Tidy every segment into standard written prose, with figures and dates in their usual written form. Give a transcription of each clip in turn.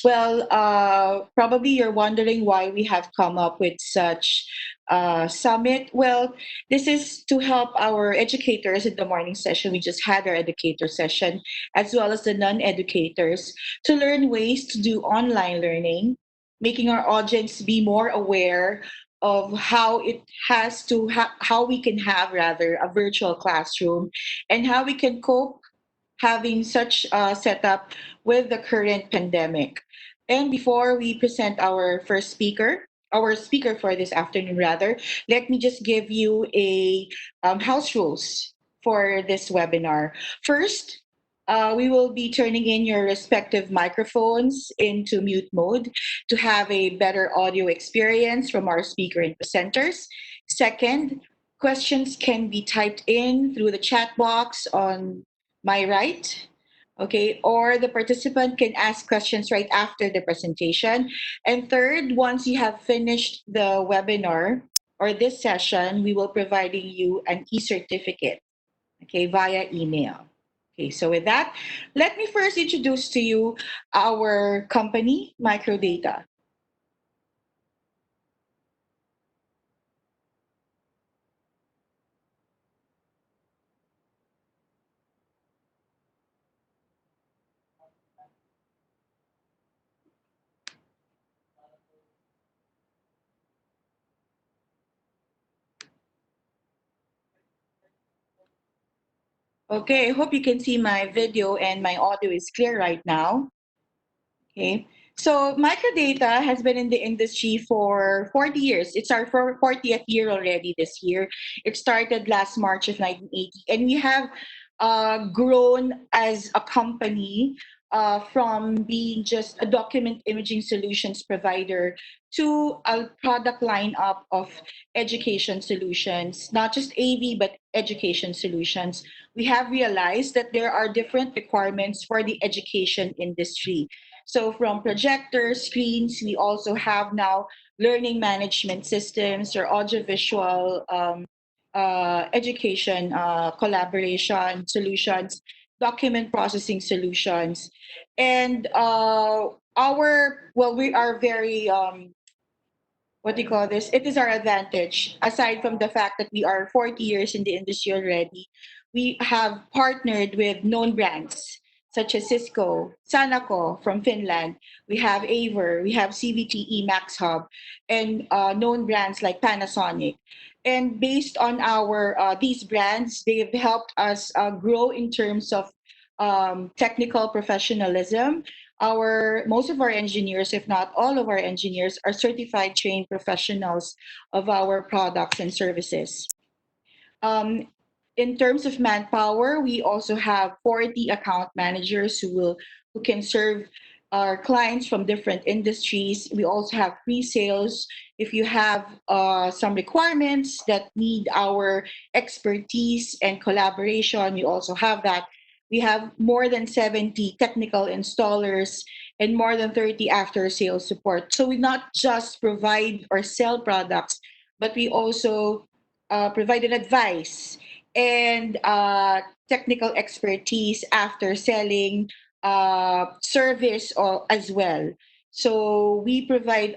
Well, probably you're wondering why we have come up with such summit. Well, this is to help our educators in the morning session. We just had our educator session, as well as the non-educators, to learn ways to do online learning, making our audience be more aware of how it has to how we can have rather a virtual classroom and how we can cope having such a setup with the current pandemic. And before we present our speaker for this afternoon, rather, let me just give you a house rules for this webinar. First, we will be turning in your respective microphones into mute mode to have a better audio experience from our speaker and presenters. Second, questions can be typed in through the chat box on my right. Okay, or the participant can ask questions right after the presentation. And third, once you have finished the webinar or this session, we will providing you an e-certificate, okay, via email. Okay, so with that, let me first introduce to you our company, Microdata. Okay, I hope you can see my video and my audio is clear right now. Okay. So Microdata has been in the industry for 40 years. It's our 40th year already this year. It started last March of 1980. And we have grown as a company from being just a document imaging solutions provider to a product lineup of education solutions, not just AV, but education solutions. We have realized that there are different requirements for the education industry. So from projector screens, we also have now learning management systems or audiovisual education collaboration solutions, document processing solutions, and we are very what do you call this? It is our advantage. Aside from the fact that we are 40 years in the industry already, we have partnered with known brands such as Cisco, Sanako from Finland. We have Aver, we have CVTE Max Hub, and known brands like Panasonic. And based on our these brands, they've helped us grow in terms of technical professionalism. Our most of our engineers, if not all of our engineers, are certified trained professionals of our products and services. um, in terms of manpower, we also have 40 account managers who can serve our clients from different industries. We also have pre-sales. If you have some requirements that need our expertise and collaboration, we also have that. We have more than 70 technical installers and more than 30 after sales support. So we not just provide or sell products, but we also provided advice and technical expertise after selling service or as well. So we provide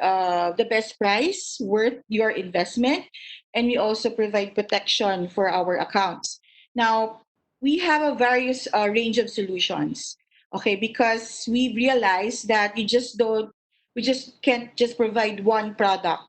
the best price worth your investment, and we also provide protection for our accounts. Now, we have a various range of solutions, okay, because we realize that we just can't just provide one product.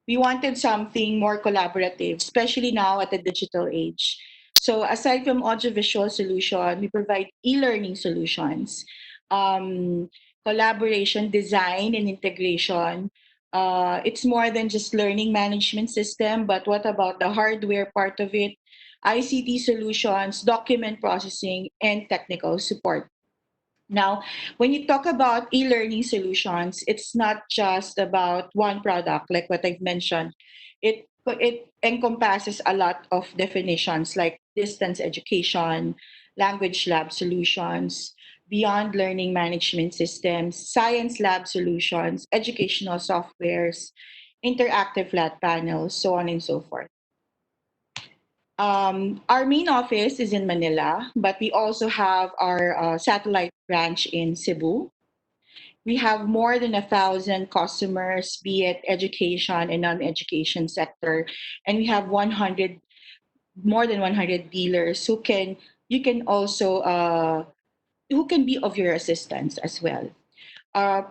We wanted something more collaborative, especially now at the digital age. So aside from audiovisual solution, we provide e-learning solutions, um, collaboration, design, and integration. It's more than just learning management system, but what about the hardware part of it? ICT solutions, document processing, and technical support. Now, when you talk about e-learning solutions, it's not just about one product, like what I've mentioned. It encompasses a lot of definitions like distance education, language lab solutions, beyond learning management systems, science lab solutions, educational softwares, interactive flat panels, so on and so forth. Our main office is in Manila, but we also have our satellite branch in Cebu. We have more than 1,000 customers, be it education and non-education sector, and we have 100 more than 100 dealers who can you can also who can be of your assistance as well. Uh,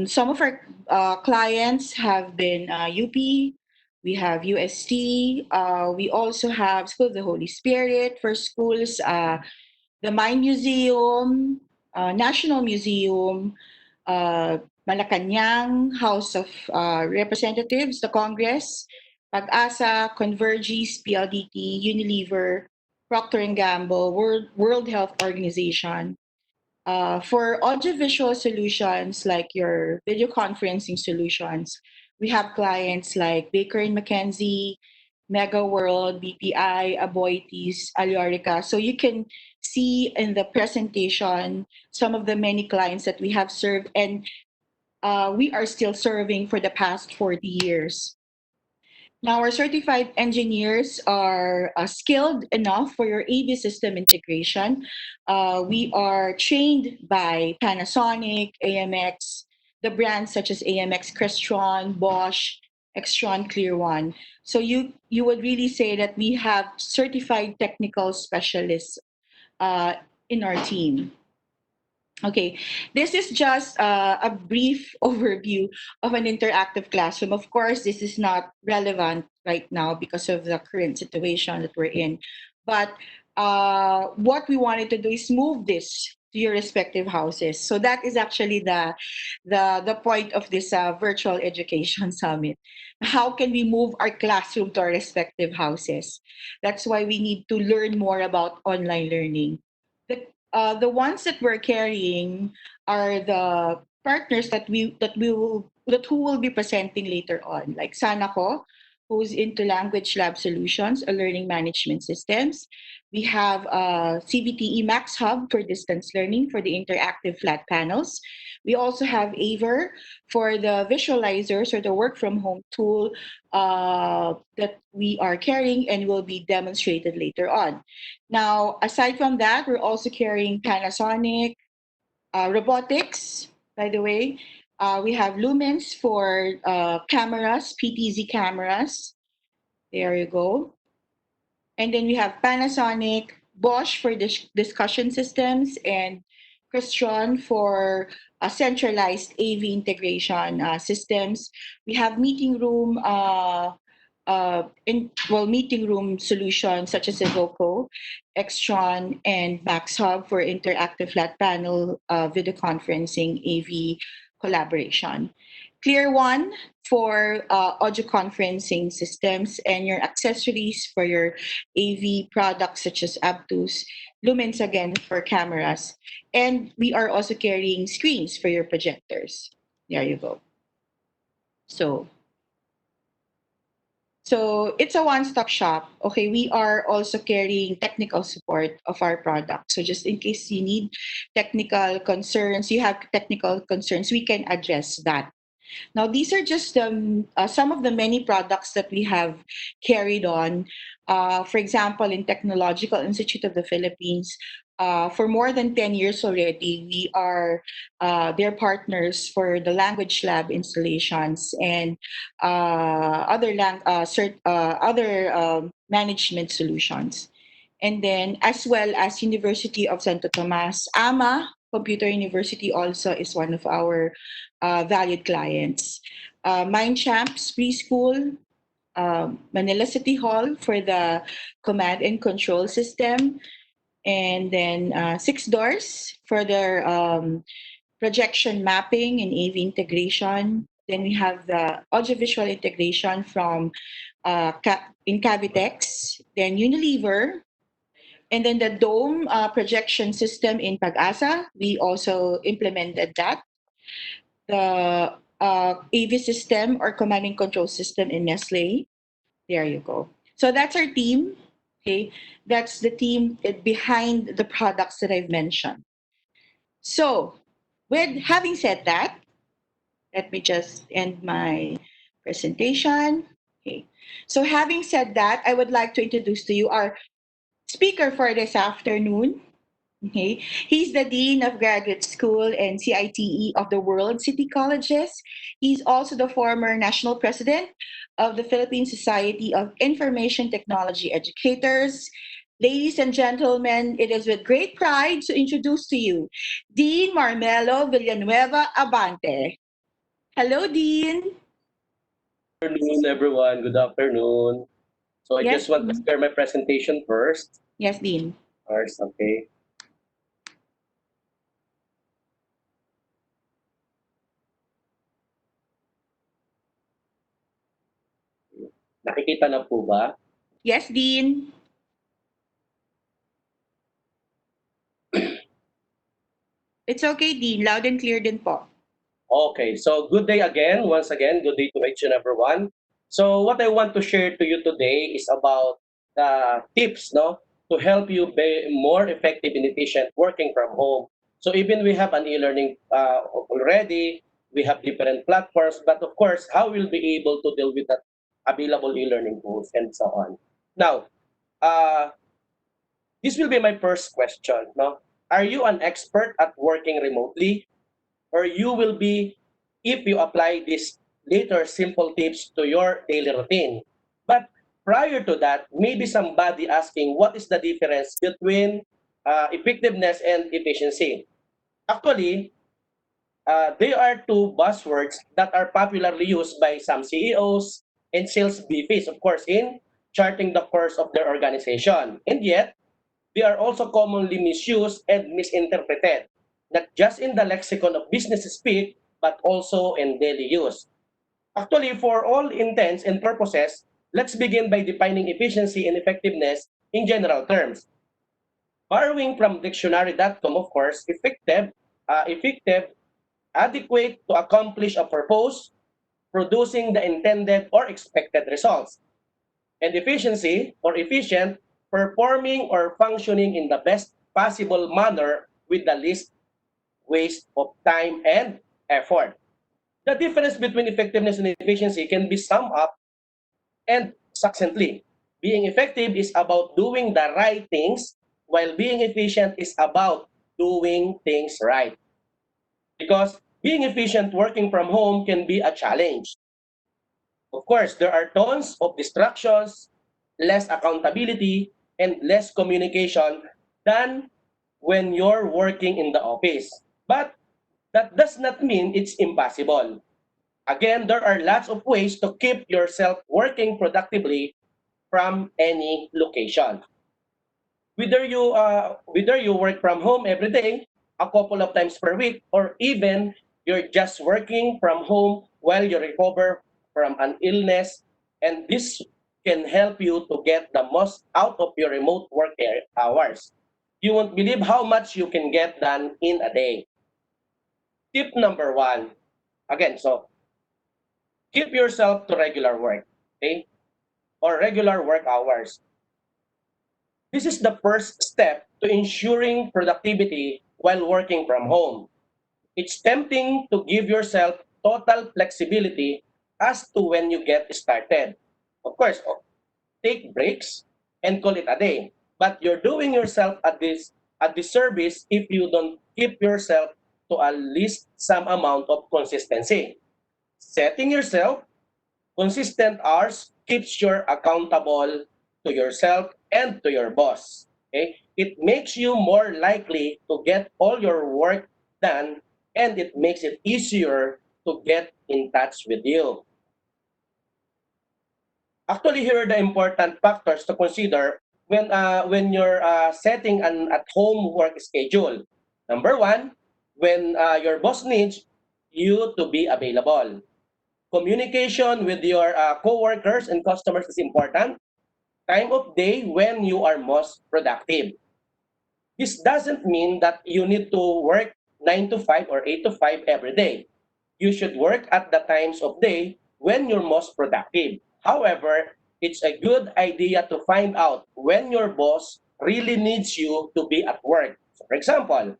some of our clients have been UP, we have UST, we also have School of the Holy Spirit for schools, the Mine Museum, National Museum, Malacanang, House of Representatives, the Congress, Pag-asa, Convergys, PLDT, Unilever, Procter& and Gamble, World Health Organization. For audiovisual solutions like your video conferencing solutions, we have clients like Baker and McKenzie, Mega World, BPI, Aboitiz, Aliorica. So you can see in the presentation some of the many clients that we have served, and we are still serving for the past 40 years. Now, our certified engineers are skilled enough for your AV system integration. We are trained by Panasonic, AMX, the brands such as AMX, Crestron, Bosch, Extron, Clear One. So you would really say that we have certified technical specialists uh, in our team. Okay, this is just a brief overview of an interactive classroom. Of course, this is not relevant right now because of the current situation that we're in. But what we wanted to do is move this to your respective houses. So that is actually the point of this virtual education summit. How can we move our classroom to our respective houses? That's why we need to learn more about online learning. The ones that we're carrying are the partners that who will be presenting later on, like Sanako, who's into language lab solutions or learning management systems. We have CVTE Max Hub for distance learning for the interactive flat panels. We also have Aver for the visualizers or the work from home tool that we are carrying and will be demonstrated later on. Now, aside from that, we're also carrying Panasonic robotics, by the way. We have Lumens for cameras, PTZ cameras. There you go. And then we have Panasonic, Bosch for discussion systems, and Crestron for centralized AV integration systems. We have meeting room solutions such as Evoco, Extron, and MaxHub for interactive flat panel video conferencing AV collaboration. Clear One for audio conferencing systems, and your accessories for your AV products such as Aptus, Lumens again for cameras, and we are also carrying screens for your projectors. There you go. So So it's a one-stop shop. Okay, we are also carrying technical support of our product. So just in case you need technical concerns, you have technical concerns, we can address that. Now, these are just some of the many products that we have carried on. For example, in Technological Institute of the Philippines, for more than 10 years already, we are their partners for the language lab installations and other management solutions. And then, as well as University of Santo Tomas, AMA Computer University also is one of our valued clients. Mind Champs Preschool, Manila City Hall for the command and control system, and then Six Doors for their projection mapping and AV integration. Then we have the audiovisual integration from in Cavitex, then Unilever, and then the dome projection system in Pag-asa. We also implemented that. The AV system or command and control system in Nestle. There you go. So that's our team. Okay, that's the team behind the products that I've mentioned. So, with having said that, let me just end my presentation. Okay. So, having said that, I would like to introduce to you our speaker for this afternoon. Okay. He's the Dean of Graduate School and CITE of the World City Colleges. He's also the former National President of the Philippine Society of Information Technology Educators. Ladies and gentlemen, it is with great pride to introduce to you Dean Marmelo Villanueva Abante. Hello, Dean. Afternoon, everyone. Good afternoon. So I Yes, just want to Dean. share my presentation first. Yes, Dean. First, okay. Nakikita na po ba? Yes, Dean. It's okay, Dean. Loud and clear din po. Okay, so good day again. Once again, good day to each and everyone. So what I want to share to you today is about the tips, no, to help you be more effective and efficient working from home. So even we have an e-learning already, we have different platforms, but of course, how we'll be able to deal with that available e-learning tools and so on. Now, uh, this will be my first question. No, are you an expert at working remotely? Or you will be if you apply these later simple tips to your daily routine. But prior to that, maybe somebody asking what is the difference between effectiveness and efficiency. Actually, they are two buzzwords that are popularly used by some CEOs and sales VPs, of course, in charting the course of their organization. And yet, they are also commonly misused and misinterpreted, not just in the lexicon of business speak, but also in daily use. Actually, for all intents and purposes, let's begin by defining efficiency and effectiveness in general terms. Borrowing from dictionary.com, of course, effective, adequate to accomplish a purpose, producing the intended or expected results. And efficiency or efficient, performing or functioning in the best possible manner with the least waste of time and effort. The difference between effectiveness and efficiency can be summed up and succinctly. Being effective is about doing the right things, while being efficient is about doing things right. Because being efficient working from home can be a challenge. Of course, there are tons of distractions, less accountability, and less communication than when you're working in the office. But that does not mean it's impossible. Again, there are lots of ways to keep yourself working productively from any location. Whether you work from home every day, a couple of times per week, or even you're just working from home while you recover from an illness, and this can help you to get the most out of your remote work hours. You won't believe how much you can get done in a day. Tip number one, again, so keep yourself to regular work, okay, or regular work hours. This is the first step to ensuring productivity while working from home. It's tempting to give yourself total flexibility as to when you get started. Of course, take breaks and call it a day. But you're doing yourself a disservice if you don't keep yourself to at least some amount of consistency. Setting yourself consistent hours keeps you accountable to yourself and to your boss. Okay? It makes you more likely to get all your work done, and it makes it easier to get in touch with you. Actually, here are the important factors to consider when you're setting an at-home work schedule. Number one, when your boss needs you to be available. Communication with your coworkers and customers is important. Time of day when you are most productive. This doesn't mean that you need to work 9 to 5 or 8 to 5 every day. You should work at the times of day when you're most productive. However, it's a good idea to find out when your boss really needs you to be at work. So for example,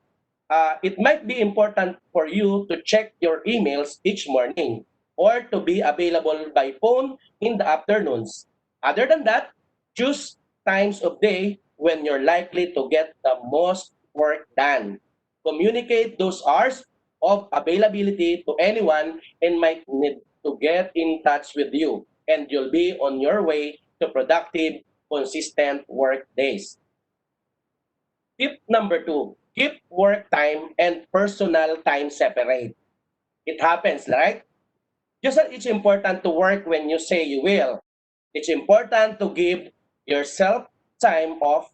it might be important for you to check your emails each morning or to be available by phone in the afternoons. Other than that, choose times of day when you're likely to get the most work done. Communicate those hours of availability to anyone and might need to get in touch with you, and you'll be on your way to productive, consistent work days. Tip number two, keep work time and personal time separate. It happens, right? Just that it's important to work when you say you will. It's important to give yourself time off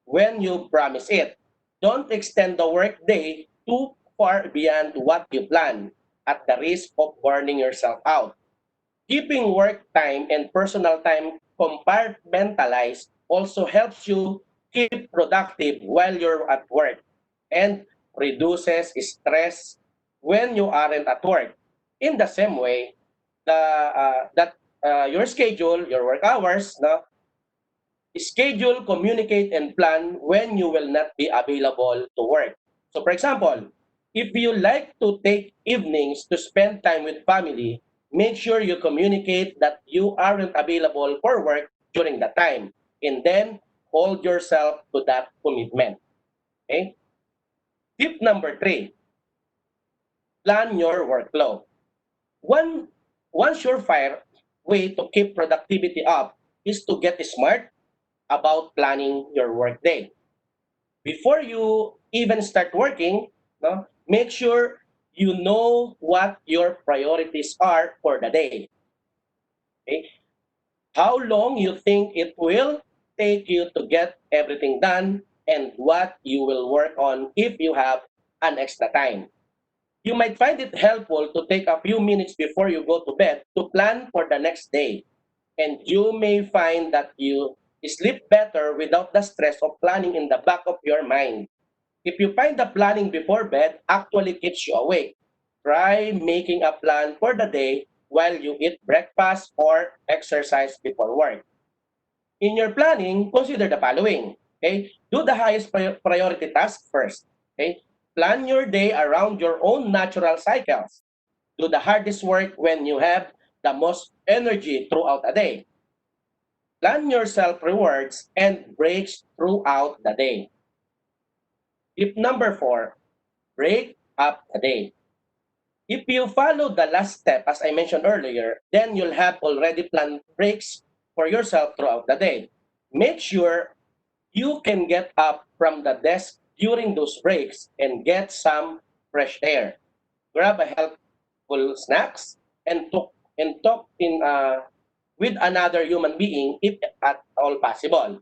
when you promise it. Don't extend the workday too far beyond what you plan at the risk of burning yourself out. Keeping work time and personal time compartmentalized also helps you keep productive while you're at work and reduces stress when you aren't at work. In the same way, your schedule, your work hours, no, schedule, communicate, and plan when you will not be available to work. So, for example, if you like to take evenings to spend time with family, make sure you communicate that you aren't available for work during that time, and then hold yourself to that commitment. Okay? Tip number three, plan your workflow. One, one surefire way to keep productivity up is to get smart about planning your workday. Before you even start working, no, make sure you know what your priorities are for the day. Okay? How long you think it will take you to get everything done, and what you will work on if you have an extra time. You might find it helpful to take a few minutes before you go to bed to plan for the next day. And you may find that you sleep better without the stress of planning in the back of your mind. If you find the planning before bed actually keeps you awake, try making a plan for the day while you eat breakfast or exercise before work. In your planning, consider the following. Okay? Do the highest priority task first. Okay? Plan your day around your own natural cycles. Do the hardest work when you have the most energy throughout the day. Plan yourself rewards and breaks throughout the day. Tip number four, break up the day. If you follow the last step, as I mentioned earlier, then you'll have already planned breaks for yourself throughout the day. Make sure you can get up from the desk during those breaks and get some fresh air. Grab a helpful snacks and talk in with another human being if at all possible.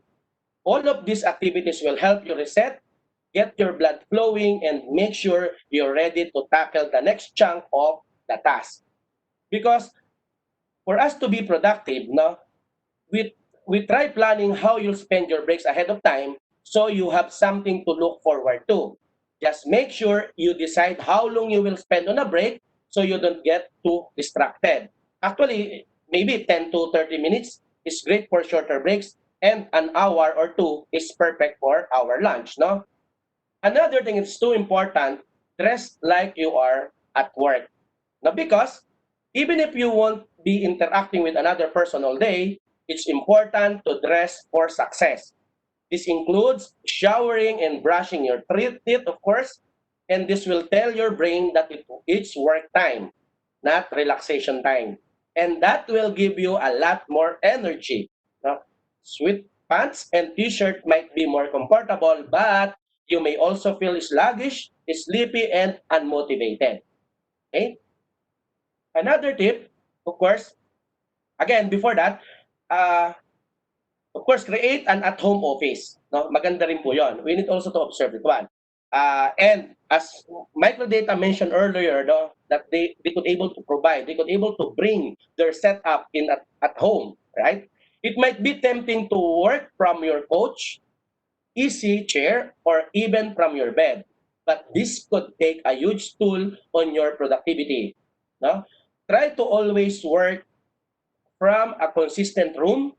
All of these activities will help you reset, get your blood flowing, and make sure you're ready to tackle the next chunk of the task. Because for us to be productive, no, we we try planning how you'll spend your breaks ahead of time so you have something to look forward to. Just make sure you decide how long you will spend on a break so you don't get too distracted. Actually, maybe 10 to 30 minutes is great for shorter breaks, and an hour or two is perfect for our lunch, no? Another thing is too important, dress like you are at work. Now, because even if you won't be interacting with another person all day, it's important to dress for success. This includes showering and brushing your teeth, of course, and this will tell your brain that it's work time, not relaxation time. And that will give you a lot more energy. Now, sweat pants and t-shirt might be more comfortable, but you may also feel sluggish, sleepy, and unmotivated. Okay? Another tip, of course, again, before that, uh, of course, create an at-home office. No? Maganda rin po yun. We need also to observe it one. And as Microdata mentioned earlier, no, that they could able to provide, they could able to bring their setup in at home, right? It might be tempting to work from your couch, easy chair, or even from your bed. But this could take a huge toll on your productivity. No? Try to always work from a consistent room,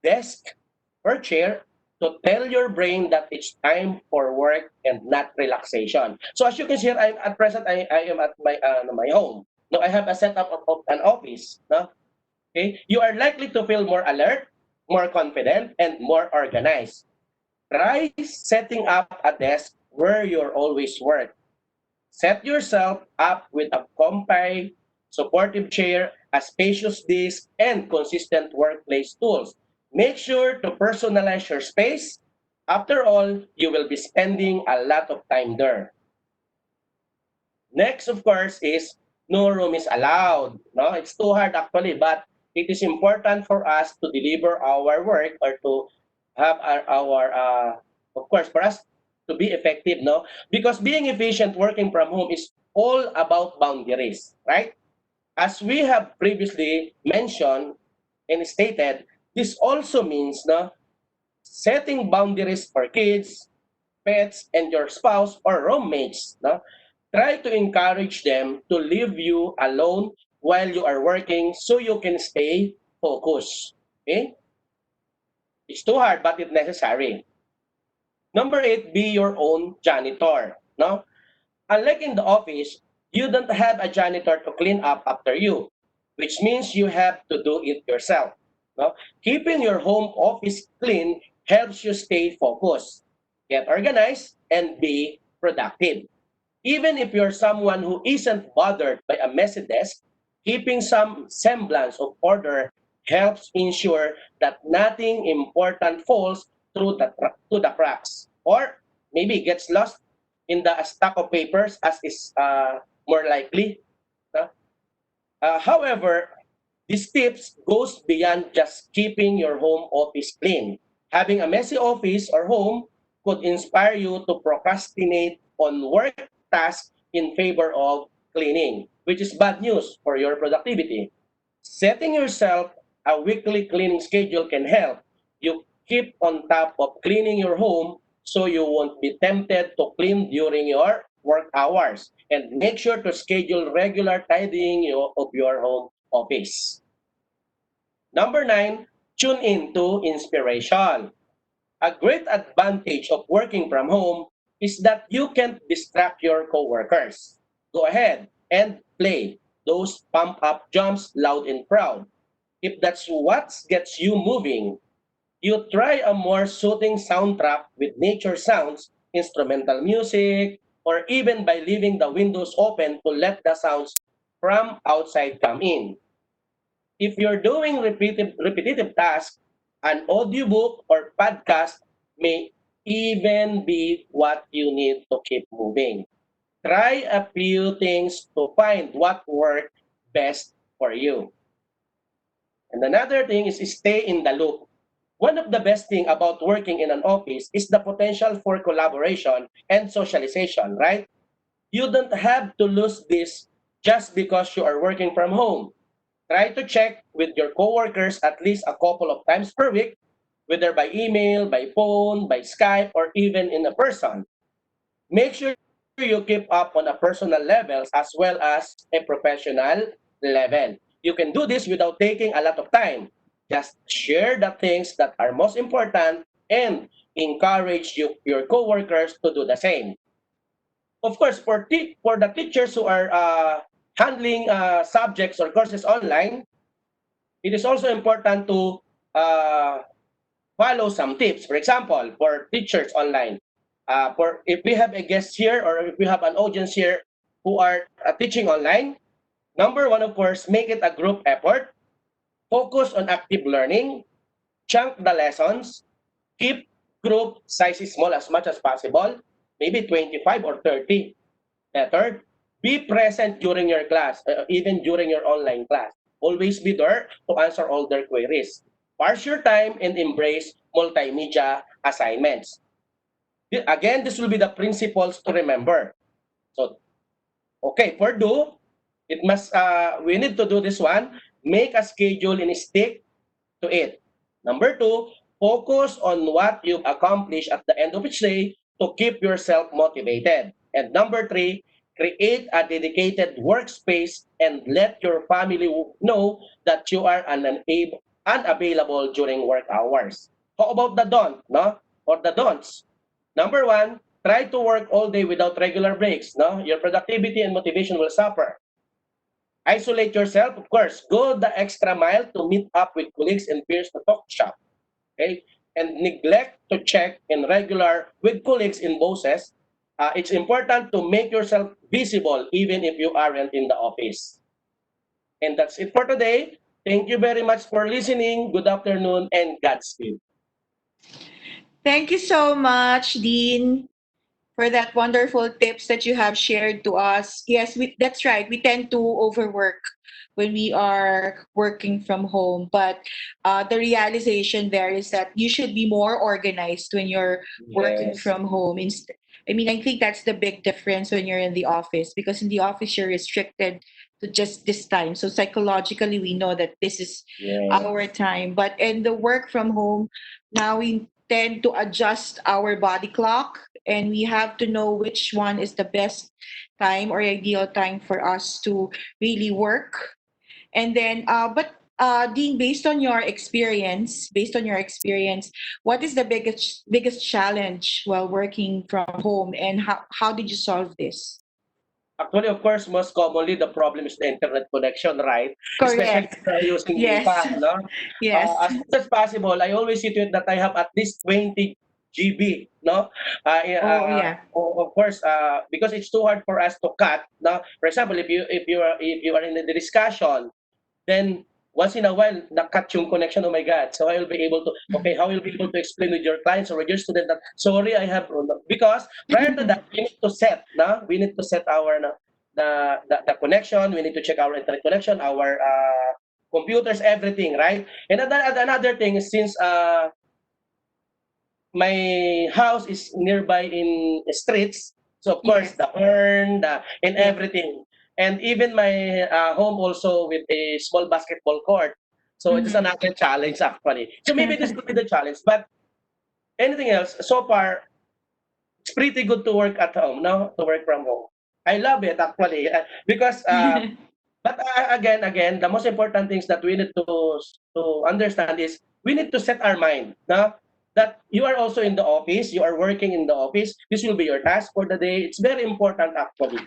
desk, or chair to tell your brain that it's time for work and not relaxation. So as you can see here, at present I am at my home. Now I have a setup of an office. No? Okay, you are likely to feel more alert, more confident, and more organized. Try setting up a desk where you're always work. Set yourself up with a comfy, supportive chair, a spacious desk, and consistent workplace tools. Make sure to personalize your space. After all, you will be spending a lot of time there. Next, of course, is no room is allowed. No, it's too hard actually, but it is important for us to deliver our work or to have of course, for us to be effective. No, because being efficient working from home is all about boundaries, right? As we have previously mentioned and stated, this also means no setting boundaries for kids, pets, and your spouse or roommates. No? Try to encourage them to leave you alone while you are working so you can stay focused. Okay? It's too hard, but it's necessary. Number eight, be your own janitor. No? Unlike in the office, you don't have a janitor to clean up after you, which means you have to do it yourself. No? Keeping your home office clean helps you stay focused, get organized, and be productive. Even if you're someone who isn't bothered by a messy desk, keeping some semblance of order helps ensure that nothing important falls to the cracks or maybe gets lost in the stack of papers as is more likely. no? However, these tips goes beyond just keeping your home office clean. Having a messy office or home could inspire you to procrastinate on work tasks in favor of cleaning, which is bad news for your productivity. Setting yourself a weekly cleaning schedule can help you keep on top of cleaning your home so you won't be tempted to clean during your work hours. And make sure to schedule regular tidying of your home office. Number nine, tune into inspiration. A great advantage of working from home is that you can distract your coworkers. Go ahead and play those pump up jumps loud and proud. If that's what gets you moving, you try a more soothing soundtrack with nature sounds, instrumental music, or even by leaving the windows open to let the sounds from outside come in. If you're doing repetitive tasks, an audiobook or podcast may even be what you need to keep moving. Try a few things to find what works best for you. And another thing is stay in the loop. One of the best things about working in an office is the potential for collaboration and socialization, right? You don't have to lose this just because you are working from home. Try to check with your coworkers at least a couple of times per week, whether by email, by phone, by Skype, or even in a person. Make sure you keep up on a personal levels as well as a professional level. You can do this without taking a lot of time. Just share the things that are most important and encourage your coworkers to do the same. Of course, for the teachers who are handling subjects or courses online, it is also important to uh, follow some tips. For example, for teachers online, for if we have a guest here or if we have an audience here who are teaching online, number one, of course, make it a group effort. Focus on active learning. Chunk the lessons. Keep group sizes small as much as possible, maybe 25 or 30. Third, be present during your class, even during your online class. Always be there to answer all their queries. Parse your time and embrace multimedia assignments. Again, this will be the principles to remember. So, okay, for do, we need to do this one. Make a schedule and stick to it. Number two, focus on what you've accomplished at the end of each day to keep yourself motivated. And number three, create a dedicated workspace and let your family know that you are unavailable during work hours. How about the don't, no? Or the don'ts? Number one, try to work all day without regular breaks, no? Your productivity and motivation will suffer. Isolate yourself, of course. Go the extra mile to meet up with colleagues and peers to talk shop. Okay? and neglect to check in regular with colleagues in bosses, it's important to make yourself visible even if you aren't in the office. And that's it for today. Thank you very much for listening. Good afternoon and Godspeed. Thank you so much, Dean, for that wonderful tips that you have shared to us. Yes, that's right. We tend to overwork when we are working from home, but the realization there is that you should be more organized when you're working Yes, from home. I mean, I think that's the big difference when you're in the office, because in the office you're restricted to just this time. So psychologically, we know that this is our yes, time. But in the work from home, now we tend to adjust our body clock, and we have to know which one is the best time or ideal time for us to really work. And then but Dean, based on your experience, what is the biggest challenge while working from home, and how did you solve this? actually, of course, most commonly the problem is the internet connection, right? Especially Correct. if you're using Yes. data, no? Yes. As much as possible, I always see to it that I have at least 20 GB, no? Oh yeah. Of course, because it's too hard for us to cut. No? For example, if you are in the discussion, then once in a while nakat yung connection, oh my god, so I will be able to, okay, how will be able to explain with your clients or with your student that sorry I have, because prior to that we need to set, no, we need to set our no, the connection, we need to check our internet connection, our computers, everything, right? And another thing is, since my house is nearby in streets, so of course Yes. the horn, and Yes. everything, and even my home also with a small basketball court. So it is Hmm. another challenge actually. So maybe this could be the challenge, but anything else, so far it's pretty good to work at home, no, to work from home. I love it actually, because but again, the most important things that we need to understand is we need to set our mind, no? That you are also in the office, you are working in the office. This will be your task for the day. It's very important, actually.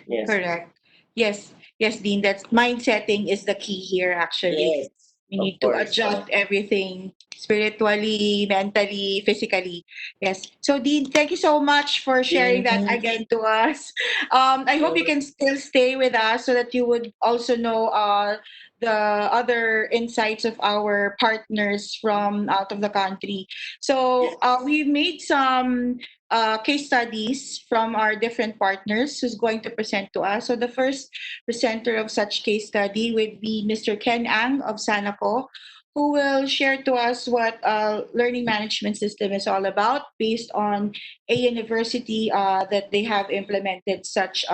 Yes, Correct. Yes. Yes, Dean. That's mind setting is the key here, actually. yes, We of need to course. adjust everything spiritually, mentally, physically. Yes. So, Dean, thank you so much for sharing that Yes, again to us. I hope you can still stay with us so that you would also know the other insights of our partners from out of the country. So, yes, we've made some case studies from our different partners who's going to present to us. So, the first presenter of such case study would be Mr. Ken Ang of Sanako, who will share to us what learning management system is all about based on a university that they have implemented such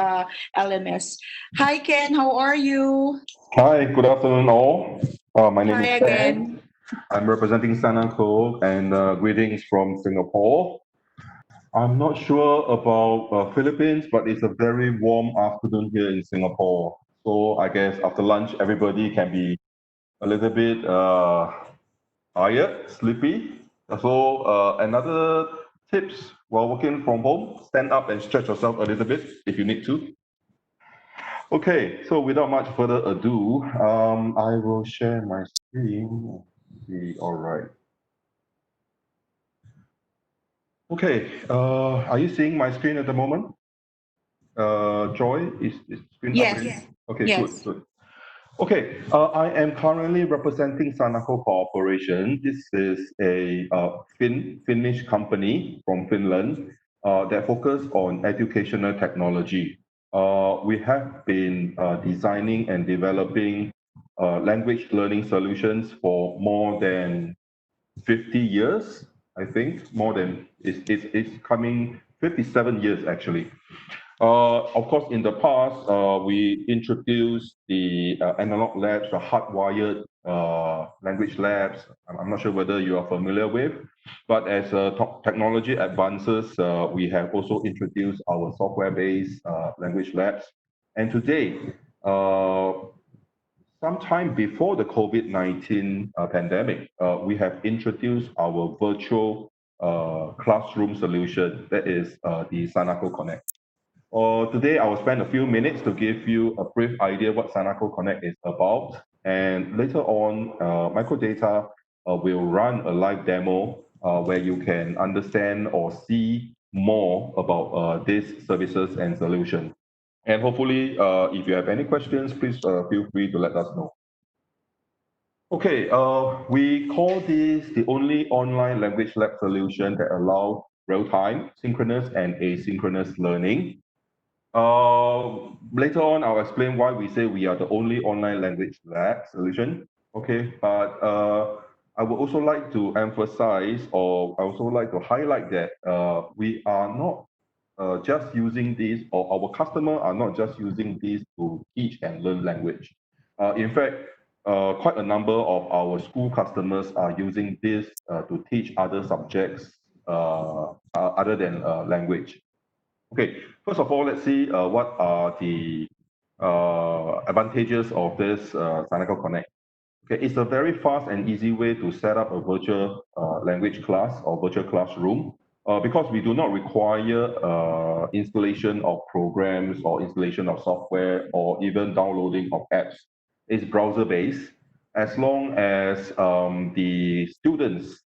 LMS. Hi, Ken. How are you? Hi, good afternoon, all. My name Hi is again. Ken. I'm representing Sanako, and greetings from Singapore. I'm not sure about Philippines, but it's a very warm afternoon here in Singapore. So I guess after lunch, everybody can be a little bit tired, sleepy. So another tips while working from home: stand up and stretch yourself a little bit if you need to. Okay, so without much further ado, I will share my screen. All right. Okay, are you seeing my screen at the moment? Joy, is screen up Yes. already? Okay, good, Yes. good. Okay, I am currently representing Sanako Corporation. This is a Finnish company from Finland that focus on educational technology. We have been designing and developing language learning solutions for more than 50 years, I think, more than, it's coming 57 years actually. Of course, in the past, we introduced the analog labs, the hardwired language labs. I'm not sure whether you are familiar with, but as technology advances, we have also introduced our software-based language labs. And today, uh, sometime before the COVID-19 pandemic, we have introduced our virtual classroom solution, that is the Sanako Connect. Today, I will spend a few minutes to give you a brief idea what Sanako Connect is about. And later on, Microdata will run a live demo where you can understand or see more about these services and solutions. And hopefully, if you have any questions, please feel free to let us know. Okay, we call this the only online language lab solution that allows real-time, synchronous, and asynchronous learning. Later on, I'll explain why we say we are the only online language lab solution. Okay, but I would also like to emphasize, or I also like to highlight that we are not just using this, or our customer are not just using this to teach and learn language. In fact, quite a number of our school customers are using this to teach other subjects other than language. Okay, first of all, let's see what are the advantages of this Sanako Connect. Okay, it's a very fast and easy way to set up a virtual language class or virtual classroom because we do not require installation of programs or installation of software or even downloading of apps. It's browser-based. As long as the students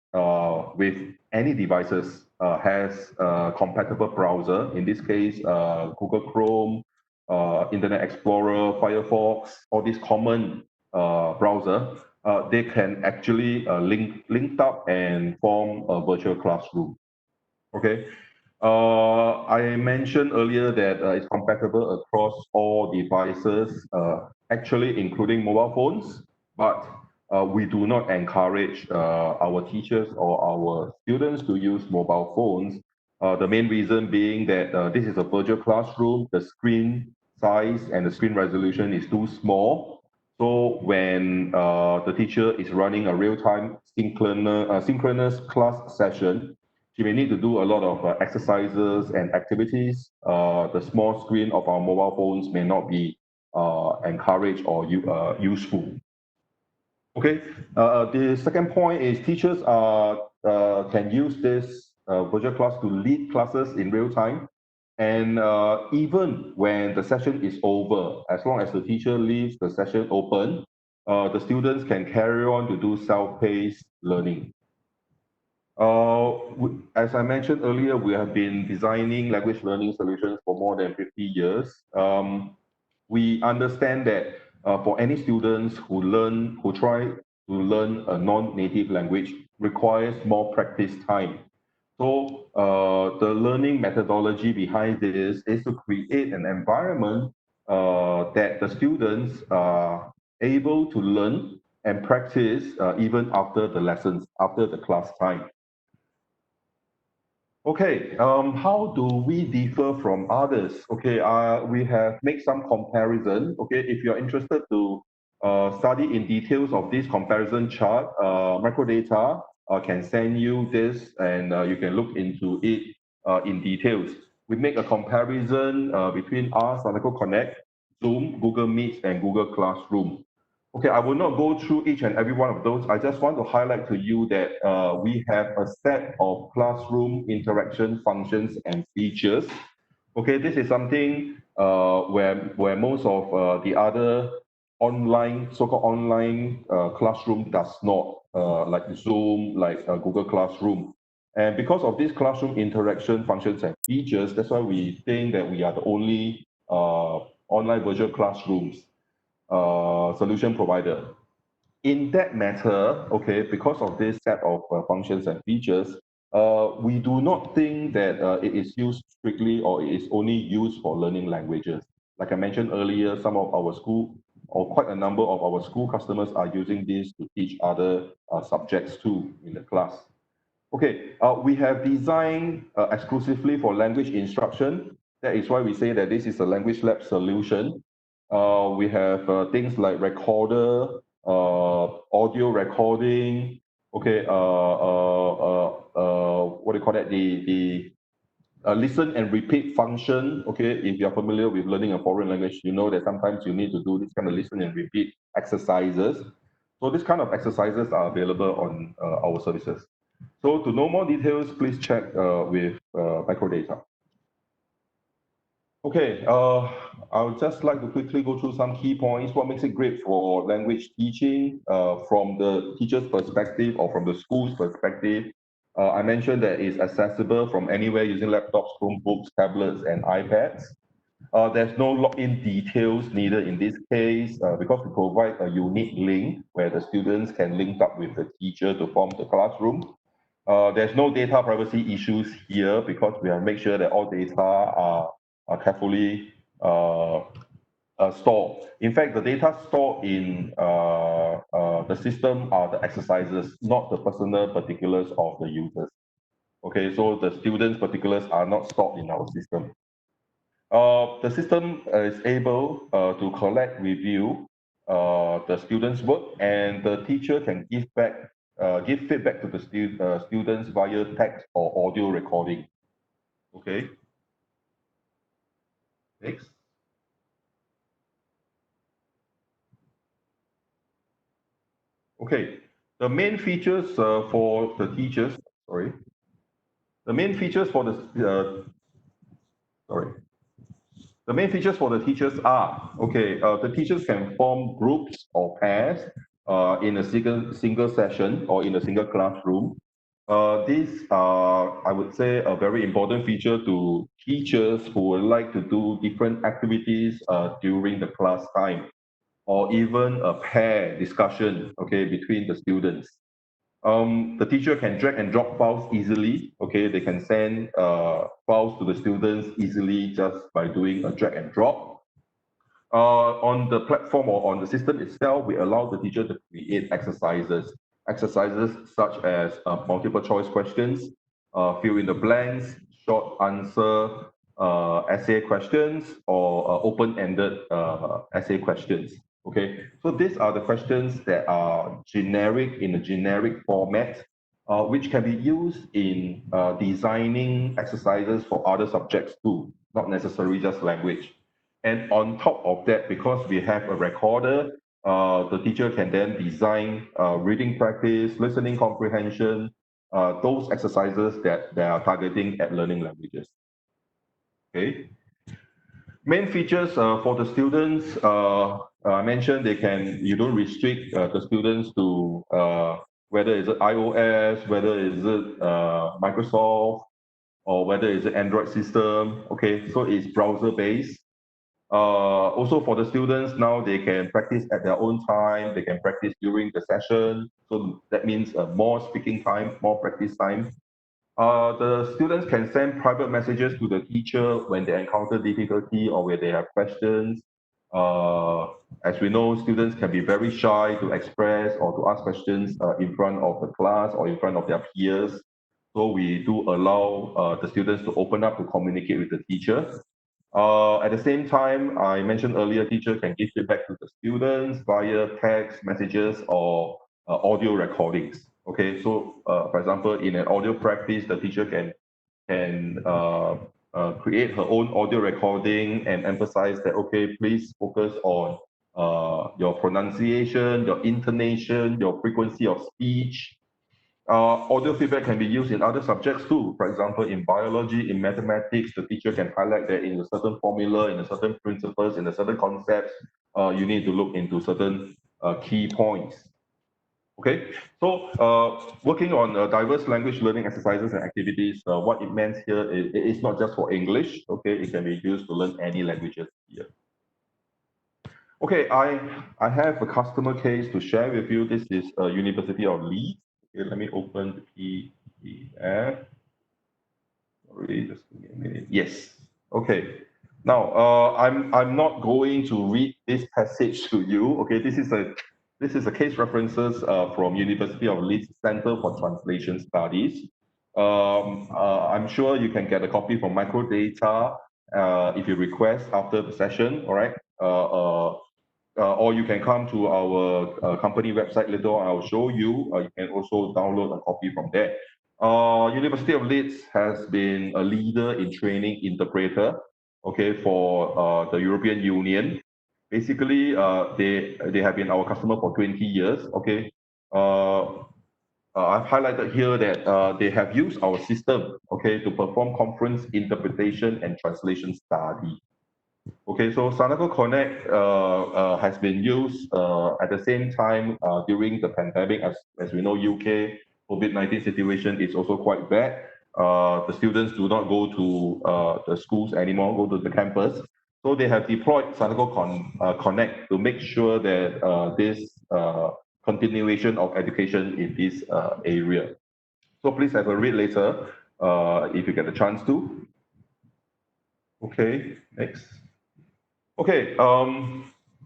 with any devices has a compatible browser, in this case, Google Chrome, Internet Explorer, Firefox, all these common browser, they can actually link up and form a virtual classroom. Okay. I mentioned earlier that it's compatible across all devices, actually including mobile phones, but we do not encourage our teachers or our students to use mobile phones. The main reason being that this is a virtual classroom, the screen size and the screen resolution is too small. So when the teacher is running a real-time synchronous class session, she may need to do a lot of exercises and activities. The small screen of our mobile phones may not be encouraged or useful. Okay, the second point is teachers can use this virtual class to lead classes in real time. And even when the session is over, as long as the teacher leaves the session open, the students can carry on to do self-paced learning. As I mentioned earlier, we have been designing language learning solutions for more than 50 years. We understand that for any students who try to learn a non-native language requires more practice time. So the learning methodology behind this is to create an environment that the students are able to learn and practice even after the lessons, after the class time. Okay, how do we differ from others? Okay, we have made some comparison. Okay, if you're interested to study in details of this comparison chart, Microdata can send you this and you can look into it in details. We make a comparison between us, Sanako Connect, Zoom, Google Meet, and Google Classroom. Okay, I will not go through each and every one of those. I just want to highlight to you that we have a set of classroom interaction functions and features. Okay, this is something where most of the other online, so-called online classroom does not, like Zoom, like Google Classroom. And because of these classroom interaction functions and features, that's why we think that we are the only online virtual classrooms solution provider. In that matter, okay, because of this set of functions and features, we do not think that it is used strictly or it is only used for learning languages. Like I mentioned earlier, some of our school or quite a number of our school customers are using this to teach other subjects too in the class. Okay, we have designed exclusively for language instruction. That is why we say that this is a language lab solution. We have things like recorder, audio recording. Okay, what do you call that? The listen and repeat function. Okay, if you're familiar with learning a foreign language, you know that sometimes you need to do this kind of listen and repeat exercises. So this kind of exercises are available on our services. So to know more details, please check with Microdata. Okay, I would just like to quickly go through some key points. What makes it great for language teaching from the teacher's perspective or from the school's perspective? I mentioned that it's accessible from anywhere using laptops, Chromebooks, tablets, and iPads. There's no login details needed in this case because we provide a unique link where the students can link up with the teacher to form the classroom. There's no data privacy issues here because we have made sure that all data are carefully stored. In fact, the data stored in the system are the exercises, not the personal particulars of the users. Okay, so the students' particulars are not stored in our system. The system is able to collect, review the students' work, and the teacher can give feedback to the students via text or audio recording. Okay. Next. Okay. The main features for the teachers. Sorry. The main features for sorry. The main features for the teachers are, okay, the teachers can form groups or pairs in a single session or in a single classroom. These are, I would say, a very important feature to teachers who would like to do different activities during the class time, or even a pair discussion, okay, between the students. The teacher can drag and drop files easily. Okay, they can send files to the students easily just by doing a drag and drop. On the platform or on the system itself, we allow the teacher to create exercises such as multiple choice questions, fill in the blanks, short answer essay questions, or open-ended essay questions. Okay, so these are the questions that are generic in a generic format, which can be used in designing exercises for other subjects too, not necessarily just language. And on top of that, because we have a recorder, the teacher can then design reading practice, listening comprehension, those exercises that they are targeting at learning languages. Okay. Main features for the students, I mentioned you don't restrict the students to whether it's iOS, whether it's Microsoft, or whether it's an Android system. Okay, so it's browser based. Also for the students now, they can practice at their own time. They can practice during the session. So that means more speaking time, more practice time. The students can send private messages to the teacher when they encounter difficulty or when they have questions. As we know, students can be very shy to express or to ask questions in front of the class or in front of their peers. So we do allow the students to open up to communicate with the teacher. At the same time, I mentioned earlier, teacher can give feedback to the students via text messages or audio recordings. Okay, so for example, in an audio practice, the teacher can create her own audio recording and emphasize that, okay, please focus on your pronunciation, your intonation, your frequency of speech. Audio feedback can be used in other subjects too. For example, in biology, in mathematics, the teacher can highlight that in a certain formula, in a certain principles, in a certain concepts, you need to look into certain key points. Okay, so working on diverse language learning exercises and activities, what it means here is it's not just for English. Okay, it can be used to learn any languages here. Okay, I have a customer case to share with you. This is University of Leeds. Okay, let me open the PDF. Sorry, just give me a minute. Yes. Okay. Now, I'm not going to read this passage to you. Okay, this is a case references from University of Leeds Center for Translation Studies. I'm sure you can get a copy from Microdata if you request after the session. All right. Or you can come to our company website later on. I'll show you. You can also download a copy from there. University of Leeds has been a leader in training interpreter, okay, for the European Union. Basically, they have been our customer for 20 years, okay. I've highlighted here that they have used our system, okay, to perform conference interpretation and translation study. Okay, so Sanako Connect has been used at the same time during the pandemic. As we know, UK COVID-19 situation is also quite bad. The students do not go to the schools anymore, go to the campus. So they have deployed Sanako Connect to make sure that this continuation of education in this area. So please have a read later if you get the chance to. Okay, next. Okay,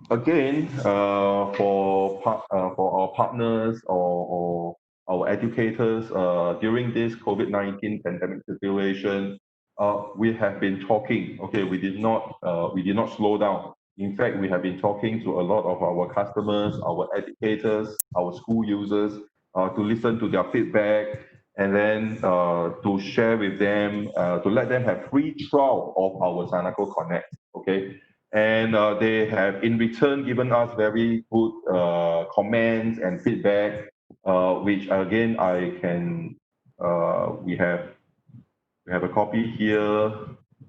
again, for our partners or our educators during this COVID-19 pandemic situation, we have been talking. Okay, we did not slow down. In fact, we have been talking to a lot of our customers, our educators, our school users to listen to their feedback and then to share with them, to let them have free trial of our Sanako Connect. Okay, and they have in return given us very good comments and feedback, which again we have a copy here.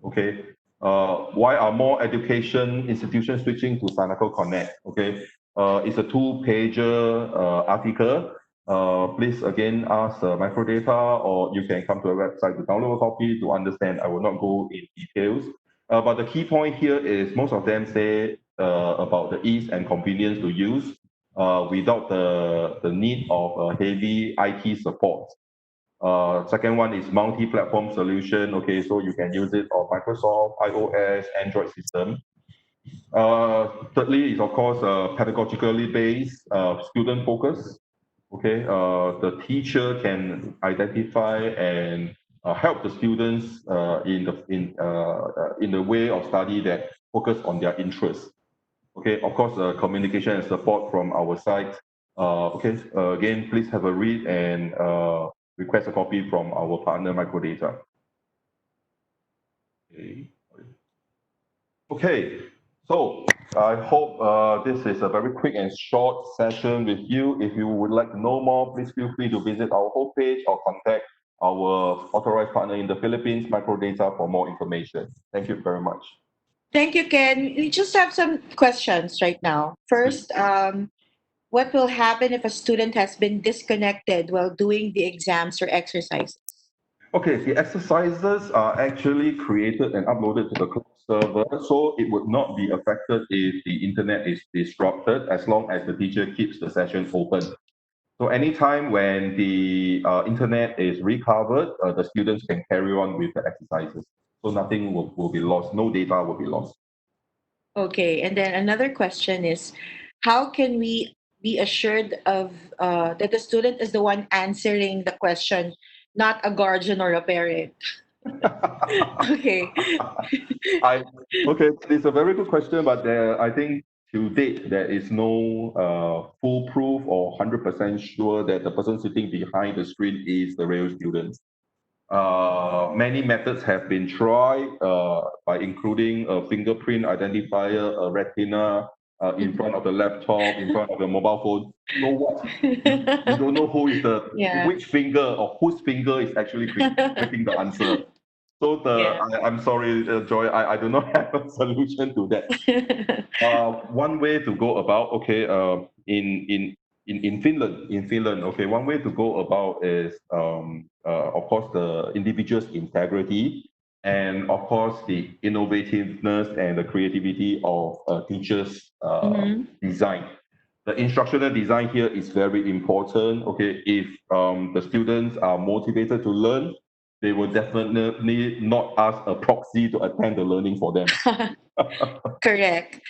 Okay. Why are more education institutions switching to Sanako Connect? Okay. It's a two-pager article. Please again ask Microdata, or you can come to our website to download a copy to understand. I will not go in details. But the key point here is most of them say about the ease and convenience to use without the need of heavy IT support. Second one is multi-platform solution. Okay, so you can use it on Microsoft, iOS, Android system. Thirdly is of course pedagogically based, student focus. Okay, the teacher can identify and help the students in the way of study that focus on their interests. Okay, of course, communication and support from our side. Okay, again, please have a read and request a copy from our partner Microdata. Okay. Okay, so I hope this is a very quick and short session with you. If you would like to know more, please feel free to visit our homepage or contact our authorized partner in the Philippines, Microdata, for more information. Thank you very much. Thank you, Ken. We just have some questions right now. First, what will happen if a student has been disconnected while doing the exams or exercises? Okay, the exercises are actually created and uploaded to the cloud server, so it would not be affected if the internet is disrupted as long as the teacher keeps the session open. So anytime when the internet is recovered, the students can carry on with the exercises. So nothing will be lost, no data will be lost. Okay, and then another question is, how can we be assured of that the student is the one answering the question, not a guardian or a parent? Okay. Okay, it's a very good question, but I think to date there is no foolproof or 100% sure that the person sitting behind the screen is the real student. Many methods have been tried by including a fingerprint identifier, a retina in front of the laptop, in front of the mobile phone. You know what? You don't know who is Yeah. which finger or whose finger is actually creating the answer. So Yeah. I'm sorry, Joy, I do not have a solution to that. One way to go about, okay, in Finland, okay, one way to go about is, of course, the individual's integrity, and of course, the innovativeness and the creativity of teachers' Mhm. design. The instructional design here is very important. Okay, if the students are motivated to learn, they will definitely not ask a proxy to attend the learning for them. Correct.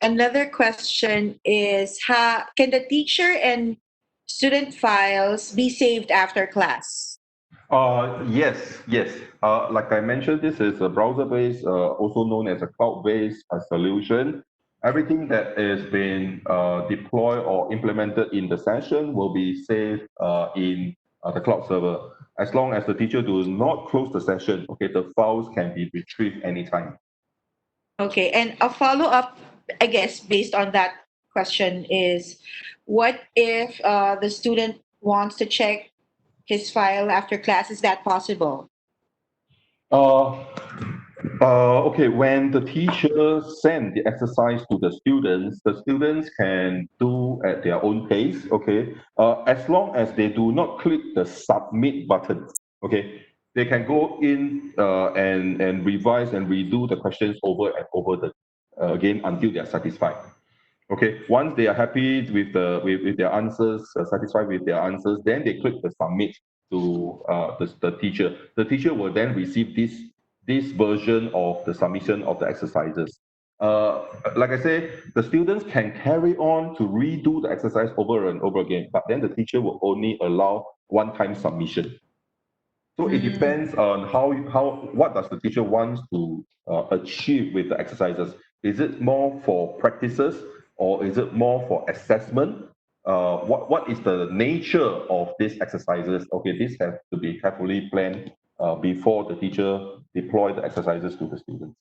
Another question is, can the teacher and student files be saved after class? Yes. Like I mentioned, this is a browser-based, also known as a cloud-based solution. Everything that is been deployed or implemented in the session will be saved in the cloud server. As long as the teacher does not close the session, okay, the files can be retrieved anytime. Okay, and a follow-up, I guess, based on that question is, what if the student wants to check his file after class? Is that possible? Uh, Okay, when the teacher send the exercise to the students can do at their own pace, okay? As long as they do not click the submit button, okay? They can go in and revise and redo the questions over and over again until they are satisfied. Okay, once they are happy with with their answers, satisfied with their answers, then they click the submit to the teacher. The teacher will then receive this version of the submission of the exercises. Like I say, the students can carry on to redo the exercise over and over again, but then the teacher will only allow one-time submission. So it Mm. depends on how what does the teacher wants to achieve with the exercises. Is it more for practices or is it more for assessment? What is the nature of these exercises? Okay, this has to be carefully planned before the teacher deploy the exercises to the students.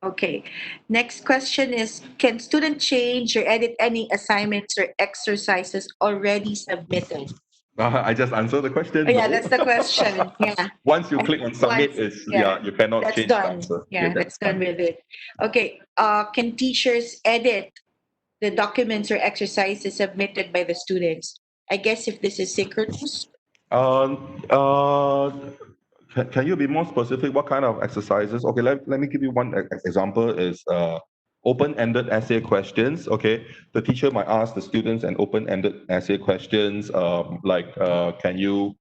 Okay. Next question is, can student change or edit any assignments or exercises already submitted? I just answered the Oh, question. yeah, No. that's the question. Yeah. Once you I click think on submit, once, it's yeah, you cannot that's change the done. answer. Yeah, Yeah, that's that's done done. with it. Okay. Can teachers edit the documents or exercises submitted by the students? I guess if this is synchronous. Um, uh, can you be more specific? What kind of exercises? Okay, let me give you one example is open-ended essay questions. Okay, the teacher might ask the students an open-ended essay questions like can you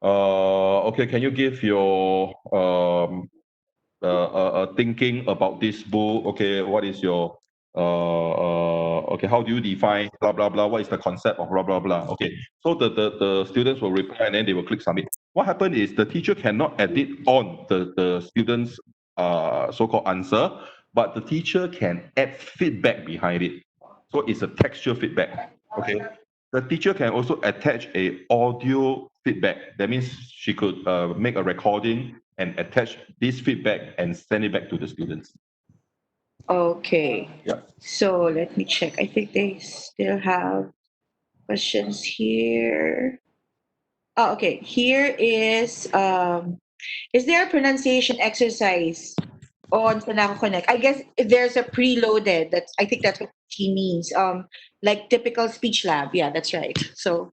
okay, can you give your thinking about this book. Okay, what is your okay, how do you define blah blah blah? What is the concept of blah blah blah? Okay, so the students will reply and then they will click submit. What happened is the teacher cannot edit on the students' so-called answer, but the teacher can add feedback behind it. So it's a textual feedback. Okay, the teacher can also attach a audio feedback. That means she could make a recording and attach this feedback and send it back to the students. Okay. Yeah. So let me check. I think they still have questions here. Oh, okay. Here is there a pronunciation exercise on Sanako Connect? I guess there's a preloaded. I think that's what he means. Like typical speech lab. Yeah, that's right. So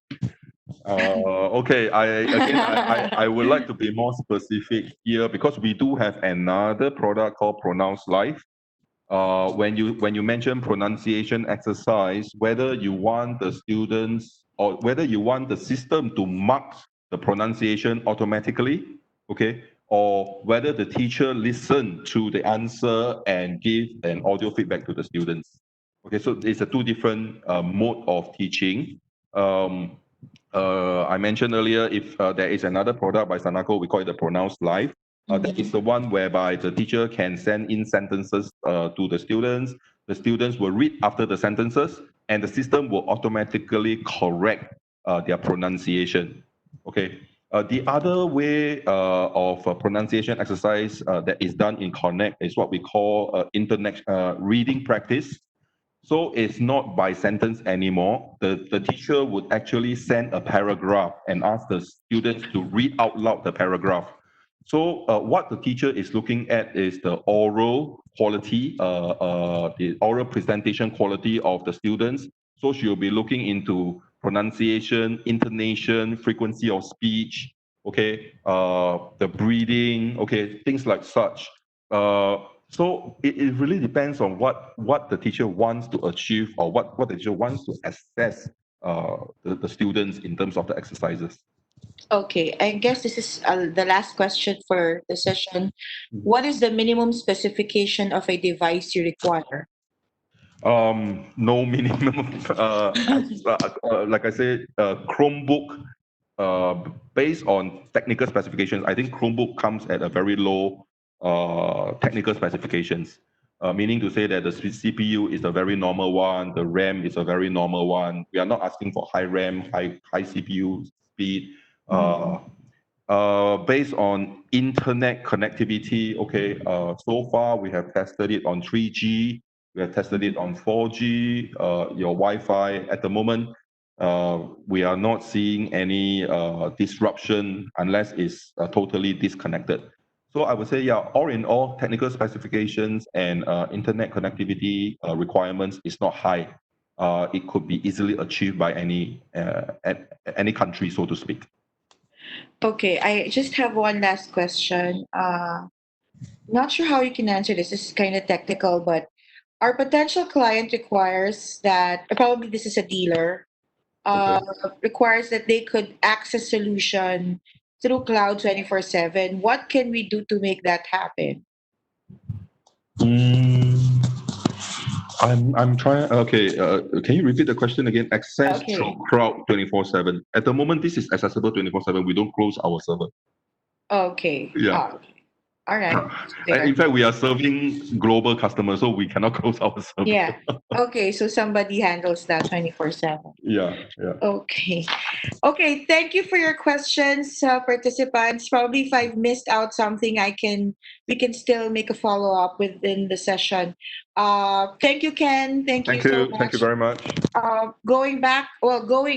Okay. I would like to be more specific here because we do have another product called Pronounce Live. When you mention pronunciation exercise, whether you want the students or whether you want the system to mark the pronunciation automatically, okay, or whether the teacher listen to the answer and give an audio feedback to the students. Okay, so it's a two different mode of teaching. Um, I mentioned earlier, if there is another product by Sanako, we call it the Pronounce Live. That is the one whereby the teacher can send in sentences to the students. The students will read after the sentences, and the system will automatically correct their pronunciation. Okay. The other way of pronunciation exercise that is done in Connect is what we call internet reading practice. So it's not by sentence anymore. The teacher would actually send a paragraph and ask the students to read out loud the paragraph. So what the teacher is looking at is the oral quality, the oral presentation quality of the students. So she'll be looking into pronunciation, intonation, frequency of speech, okay, the breathing, okay, things like such. Uh, so it really depends on what the teacher wants to achieve or what the teacher wants to assess the students in terms of the exercises. okay, I guess this is the last question for the session. Mhm. What is the minimum specification of a device you require? No minimum. Like I said, Chromebook, uh, based on technical specifications, I think Chromebook comes at a very low technical specifications. Meaning to say that the CPU is a very normal one, the RAM is a very normal one. We are not asking for high RAM, high CPU speed. Uh, Based on internet connectivity, okay, so far we have tested it on 3G, we have tested it on 4G, your Wi-Fi. At the moment, we are not seeing any disruption unless it's totally disconnected. So I would say, yeah, all in all, technical specifications and internet connectivity requirements is not high. It could be easily achieved by any country, so to speak. Okay, I just have one last question. Not sure how you can answer this. This is kind of technical, but our potential client requires that, probably this is a dealer, Okay. requires that they could access solution through cloud 24/7. What can we do to make that happen? I'm trying. Okay, can you repeat the question again? Access Okay. through cloud 24/7. At the moment, this is accessible 24/7. We don't close our server. Okay. Yeah. Okay. All right. There. In fact, we are serving global customers, so we cannot close our server. Yeah. Okay, so somebody handles that 24/7. Yeah. Okay. Okay, thank you for your questions, participants. Probably if I've missed out something, we can still make a follow-up within the session. Thank you, Ken. Thank you Thank so you. Thank you much. very much.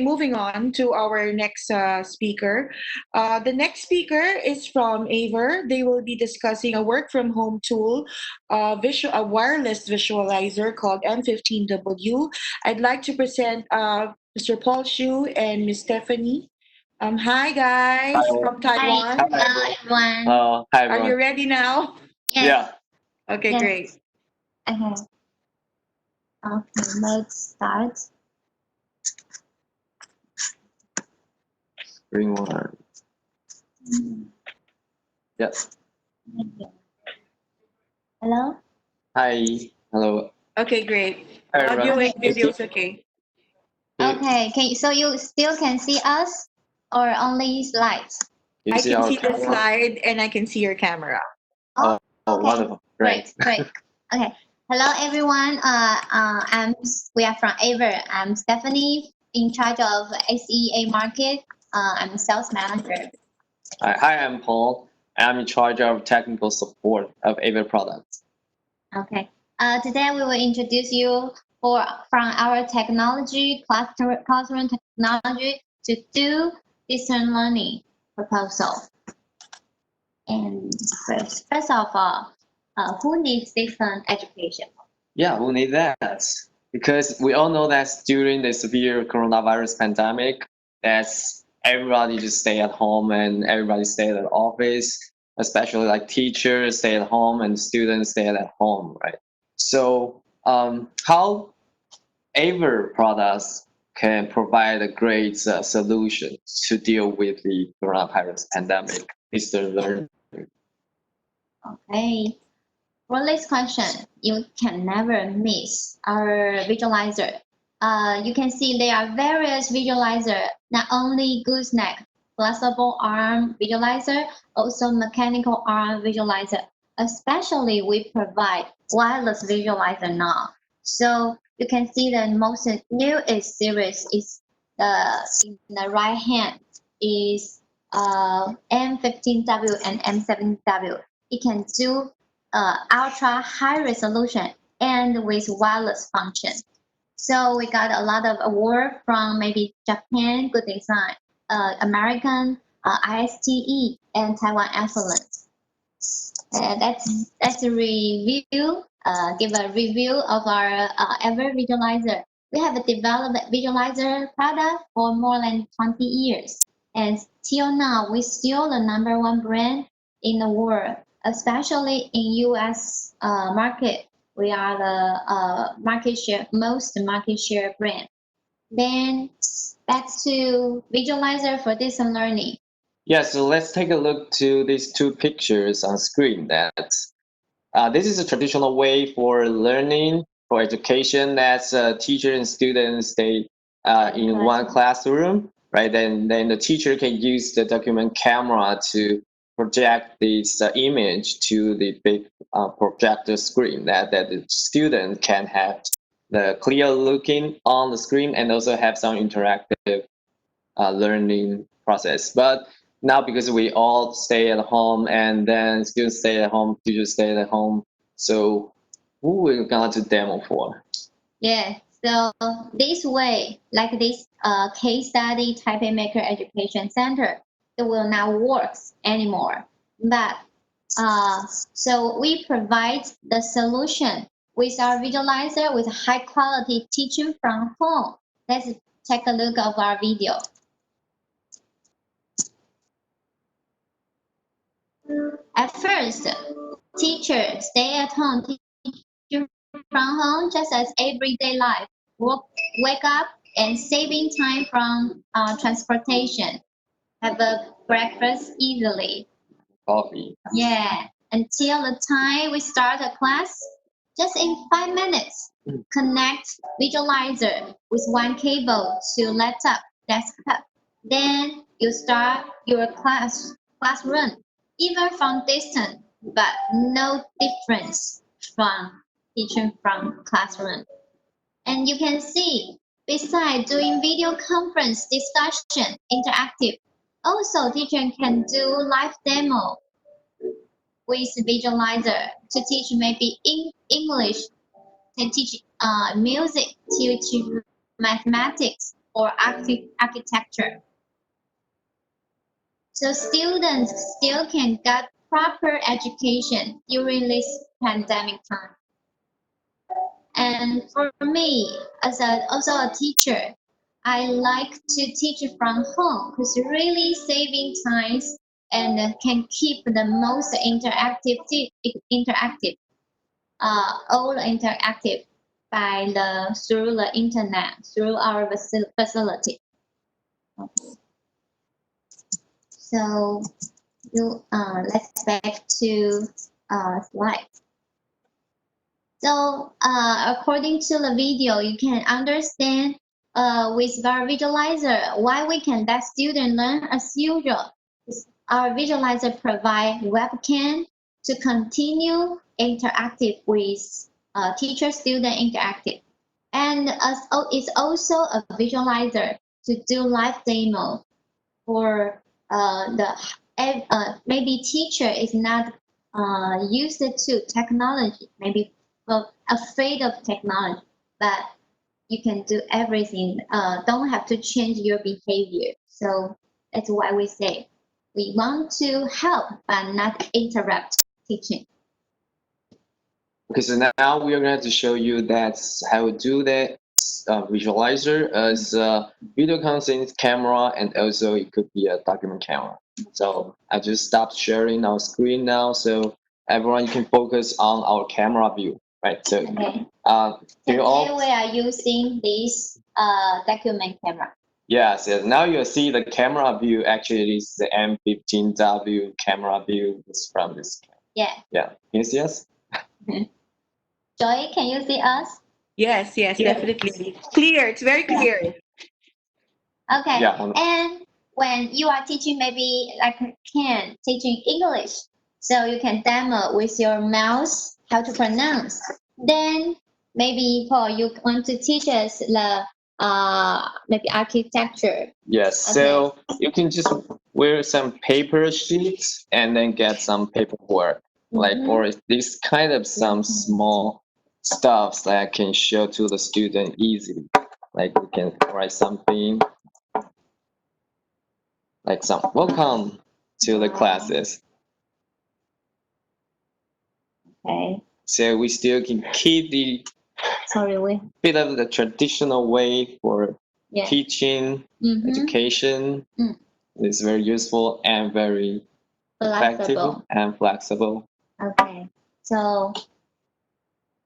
Moving on to our next speaker. The next speaker is from Aver. They will be discussing a work from home tool, a wireless visualizer called M15W. I'd like to present Mr. Paul Shu and Miss Stephanie. Hi guys Hi. from Hi, Taiwan. hello everyone. Hi Are you everyone. ready now? Yes. Yeah. Okay, Yes. great. Okay. Okay, let's start. Screen one. Yes. Hello. Hi. Hello. Okay, great. Hi Audio everyone. and video is okay. Okay. So you still can see us or only slides? Can you I see can our see the camera? slide and I can see your camera. Oh, Okay. wonderful. Great. Great. Okay. Hello everyone. We are from Aver. I'm Stephanie, in charge of SEA market. I'm sales manager. Hi, I'm Paul. I'm in charge of technical support of AV products. Okay. Today we will introduce you from our technology classroom technology to do distance learning proposal. And first of all, who needs distance education? Yeah, we need that because we all know that during the severe coronavirus pandemic, that's everybody just stay at home and everybody stay at the office, especially like teachers stay at home and students stay at home, right? So how AVER products can provide a great solution to deal with the coronavirus pandemic is the learning. Okay. For this question, you can never miss our visualizer. You can see there are various visualizer, not only gooseneck, flexible arm visualizer, also mechanical arm visualizer. Especially we provide wireless visualizer now. So you can see the most newest series is in the right hand is M15W and M7W. It can do ultra high resolution and with wireless function. So we got a lot of award from maybe Japan, Good Design, American, ISTE, and Taiwan Excellence. That's a review. Give a review of our Ever Visualizer. We have developed Visualizer product for more than 20 years, and till now we still the #1 brand in the world, especially in U.S. Market. We are the most market share brand. Then back to Visualizer for distance learning. Yeah, so let's take a look to these two pictures on screen. This is a traditional way for learning, for education, as teacher and students stay in one classroom, right? Then the teacher can use the document camera to project this image to the big projector screen that the student can have the clear looking on the screen and also have some interactive learning process. But now because we all stay at home and then students stay at home, teachers stay at home, so who we going to demo for? Yeah, so this way, like this case study Taipei Maker Education Center, it will not work anymore. But So we provide the solution with our visualizer with high quality teaching from home. Let's take a look of our video. At first, teachers stay at home, teaching from home just as everyday life. Wake up and saving time from transportation. Have a breakfast easily. Coffee. Yeah, until the time we start a class, just in 5 minutes. Connect visualizer with one cable to laptop, desktop. Then you start your classroom, even from distance, but no difference from teaching from classroom. And you can see, besides doing video conference discussion, interactive, also teacher can do live demo with visualizer to teach maybe English, to teach music, to teach mathematics or architecture. So students still can get proper education during this pandemic time. And for me, as also a teacher, I like to teach from home because really saving time and can keep the most interactive, all interactive through the internet, through our facility. So let's back to slide. So according to the video, you can understand with our visualizer why we can let students learn as usual. Our visualizer provide webcam to continue interactive with teacher-student interactive. And it's also a visualizer to do live demo for maybe teacher is not used to technology, maybe afraid of technology, but you can do everything. Don't have to change your behavior. So that's why we say we want to help but not interrupt teaching. Okay, so now we are going to show you that's how to do that visualizer as a video conference camera, and also it could be a document camera. So I just stopped sharing our screen now, so everyone can focus on our camera view, right? So Okay. you all, Today we are using this document camera. yes, yes. Now you see the camera view. Actually, is the M15W camera view. Is from this. Yeah. Yeah. Can you see us? Joy, can you see us? Yes, definitely. Clear. It's very clear. Okay. Yeah. And when you are teaching, maybe like Ken teaching English, so you can demo with your mouse how to pronounce. Then maybe Paul, you want to teach us the maybe architecture. Yes. So you can just wear some paper sheets and then get some paperwork, like or this kind of some small stuffs that I can show to the student easily. Like we can write something like some welcome to the classes. Okay. So we still can keep the bit of the traditional way for teaching, education. It's very useful and very effective and flexible. Okay. So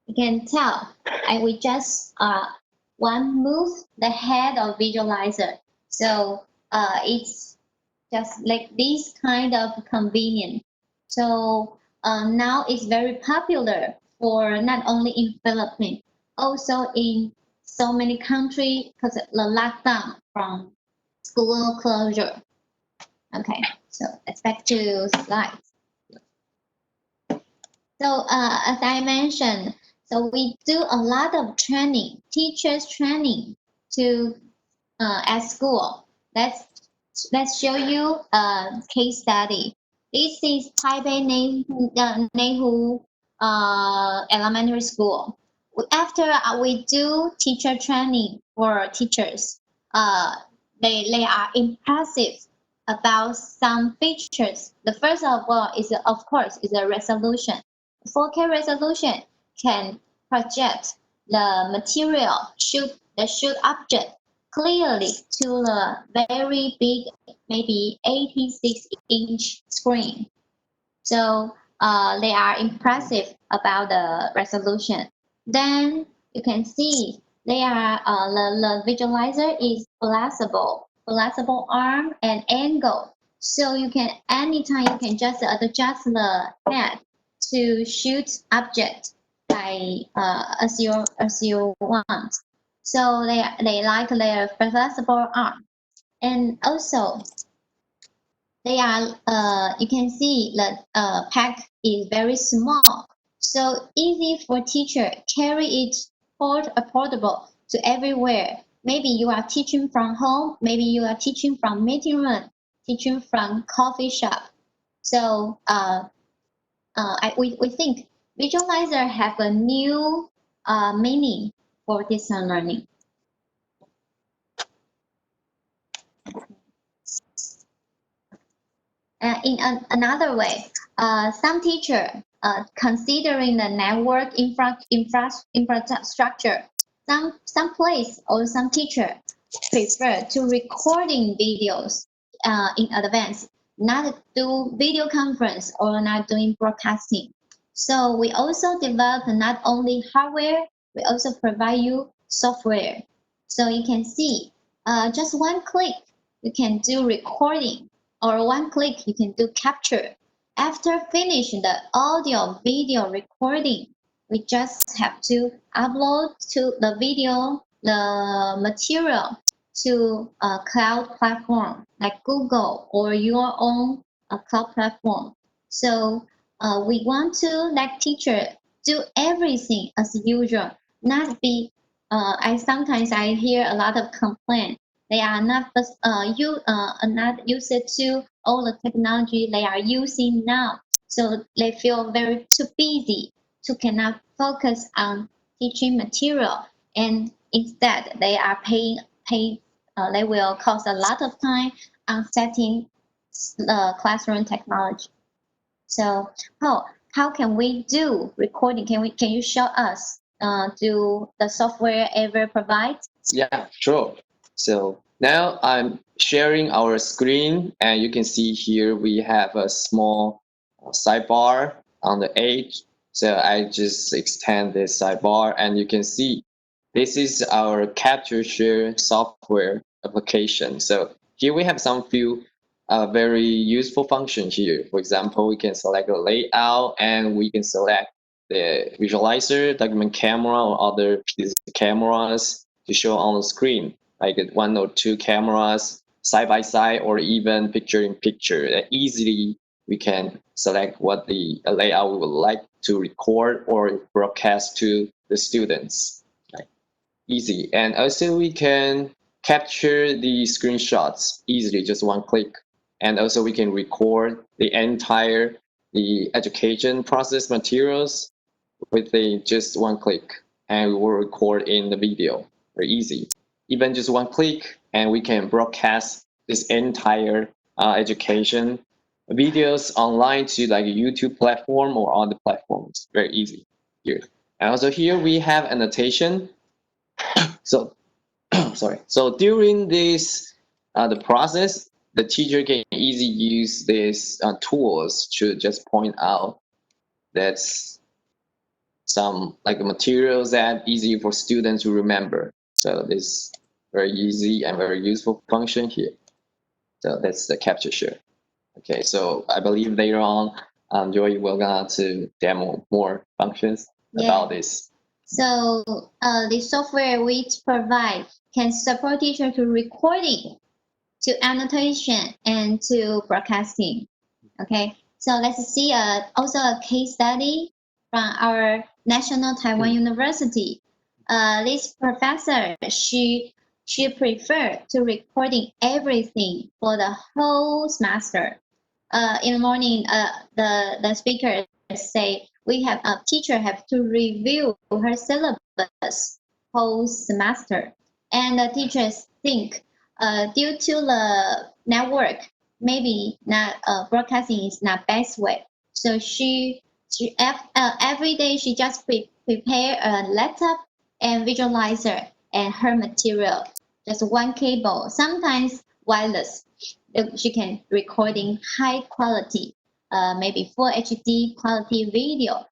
you can tell we just one move the head of visualizer. So it's just like this kind of convenient. So now it's very popular for not only in Philippines, also in so many countries because the lockdown from school closure. Okay, so let's back to slides. So as I mentioned, so we do a lot of training, teachers training to at school. Let's show you a case study. This is Taipei Neihu Elementary School. After we do teacher training for teachers, they are impressive about some features. The first of all is, of course, is a resolution. 4K resolution can project the material, the shoot object clearly to the very big, maybe 86-inch screen. So they are impressive about the resolution. Then you can see they are the visualizer is flexible arm and angle. So you can anytime you can just adjust the head to shoot object by as you want. So they like their flexible arm, and also they are you can see that pack is very small, so easy for teacher carry it portable to everywhere. Maybe you are teaching from home, maybe you are teaching from meeting room, teaching from coffee shop. So we think Visualiser have a new meaning for distance learning. Another way, some teacher considering the network infrastructure, some place or some teacher prefer to recording videos in advance, not do video conference or not doing broadcasting. So we also develop not only hardware, we also provide you software. So you can see just one click, you can do recording, or one click you can do capture. After finishing the audio video recording, we just have to upload to the video, the material to a cloud platform like Google or your own cloud platform. So we want to let teacher do everything as usual, not be. Sometimes I hear a lot of complaint. They are not not used to all the technology they are using now, so they feel very too busy to cannot focus on teaching material, and instead they are they will cost a lot of time on setting the classroom technology. So how can we do recording? Can you show us do the software ever provide? Yeah, sure. So now I'm sharing our screen, and you can see here we have a small sidebar on the edge. So I just extend this sidebar, and you can see this is our capture share software application. So here we have some few very useful functions here. For example, we can select a layout, and we can select the visualizer, document camera, or other cameras to show on the screen, like one or two cameras side by side, or even picture in picture. Easily we can select what the layout we would like to record or broadcast to the students. Easy. And also we can capture the screenshots easily, just one click. And also we can record the entire education process materials with just one click, and we will record in the video. Very easy. Even just one click, and we can broadcast this entire education videos online to like a YouTube platform or other platforms. Very easy here. And also here we have annotation. So sorry. So during this the process, the teacher can easily use these tools to just point out that's some like materials that easy for students to remember. So this very easy and very useful function here. So that's the capture share. Okay, so I believe later on, Joy will going to demo more functions about this. So the software which provide can support teacher to recording, to annotation, and to broadcasting. Okay, so let's see also a case study from our National Taiwan University. This professor, she preferred to recording everything for the whole semester. In the morning, the speaker say we have a teacher have to review her syllabus whole semester, and the teachers think due to the network, maybe not broadcasting is not best way. So every day she just prepare a laptop and visualizer and her material, just one cable, sometimes wireless. She can recording high quality, maybe full HD quality video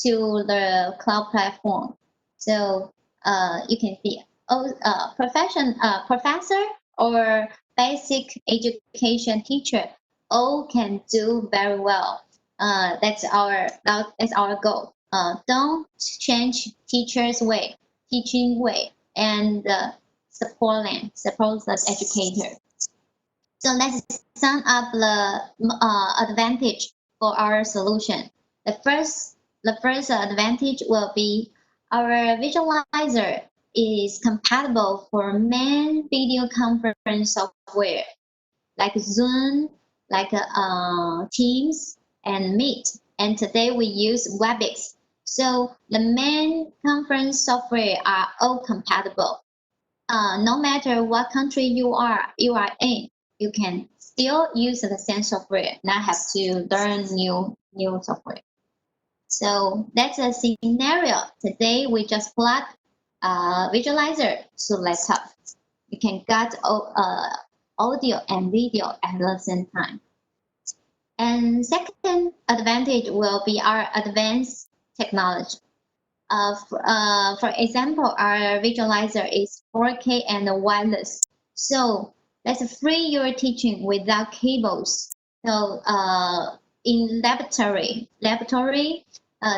to the cloud platform. So you can see professor or basic education teacher all can do very well. That's our goal. Don't change teachers' way, teaching way, and support them, support the educator. So let's sum up the advantage for our solution. The first advantage will be our visualizer is compatible for main video conference software like Zoom, like Teams, and Meet. And today we use WebEx. So the main conference software are all compatible. No matter what country you are in, you can still use the same software, not have to learn new software. So that's a scenario. Today we just plug Visualiser to laptop. You can get audio and video at the same time. And second advantage will be our advanced technology. For example, our visualizer is 4K and wireless. So let's free your teaching without cables. So in laboratory,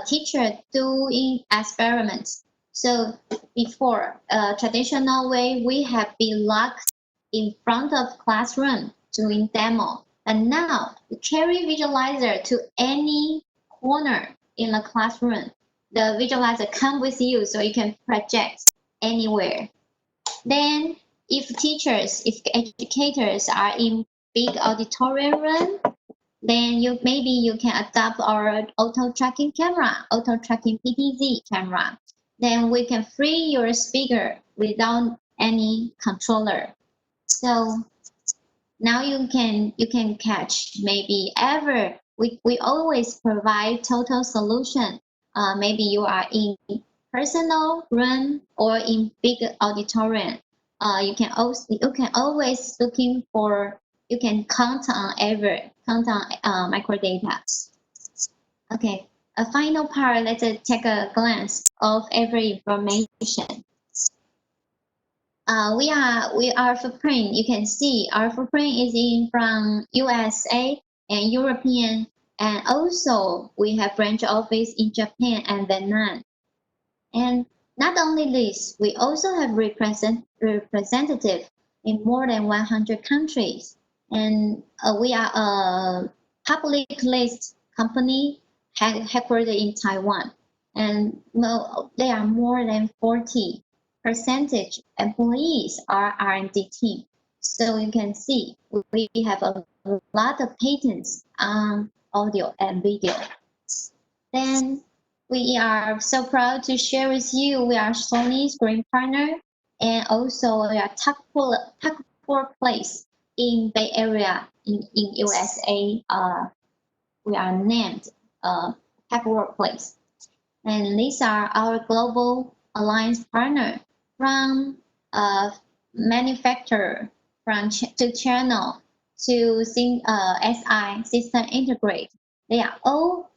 teacher doing experiments. So before traditional way, we have been locked in front of classroom doing demo. And now you carry visualizer to any corner in the classroom. The visualizer come with you so you can project anywhere. Then if educators are in big auditorium room, then maybe you can adopt our auto tracking camera, auto tracking PTZ camera. Then we can free your speaker without any controller. So now you can catch maybe ever. We always provide total solution. Maybe you are in personal room or in big auditorium. You can always looking for. You can count on microdata. Okay, a final part. Let's take a glance of every information. We are footprint. You can see our footprint is from USA and European, and also we have branch office in Japan and Vietnam. And not only this, we also have representative in more than 100 countries. And we are a public list company headquartered in Taiwan. And there are more than 40% employees are R&D team. So you can see we have a lot of patents on audio and video. Then we are so proud to share with you we are Sony's green partner, and also we are top four place in Bay Area in USA. We are named top workplace, and these are our global alliance partner from manufacturer to channel to SI system integrate. They are all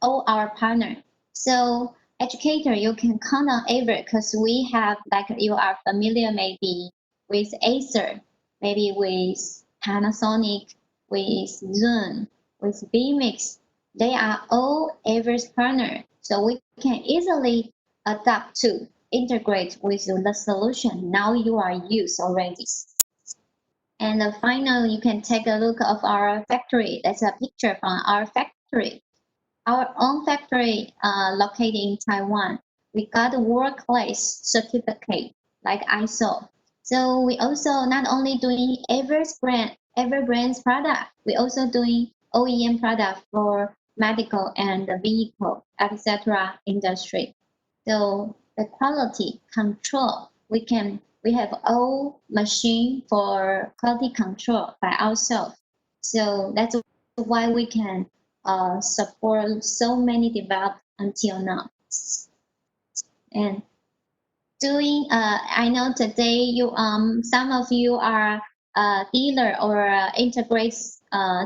our partner. So educator, you can count on Aver because we have, like you are familiar maybe with Acer, maybe with Panasonic, with Zoom, with vMix. They are all Aver's partner. So we can easily adapt to integrate with the solution now you are used already. And finally, you can take a look of our factory. That's a picture from our factory. Our own factory located in Taiwan. We got a world-class certificate like ISO. So we also not only doing Ever brand's product, we also doing OEM product for medical and vehicle, etc. industry. So the quality control, we have all machine for quality control by ourselves. So that's why we can support so many developed until now. And doing, I know today you some of you are dealer or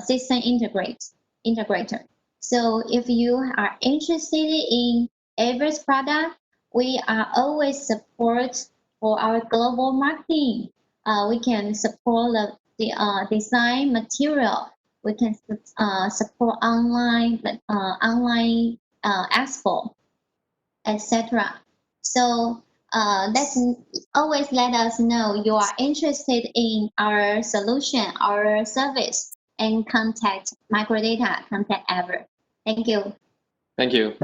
system integrator. So if you are interested in Ever's product, we are always support for our global marketing. We can support the design material. We can support online expo, etc. So that's always let us know you are interested in our solution, our service, and contact Microdata, contact Ever. Thank you. Thank you.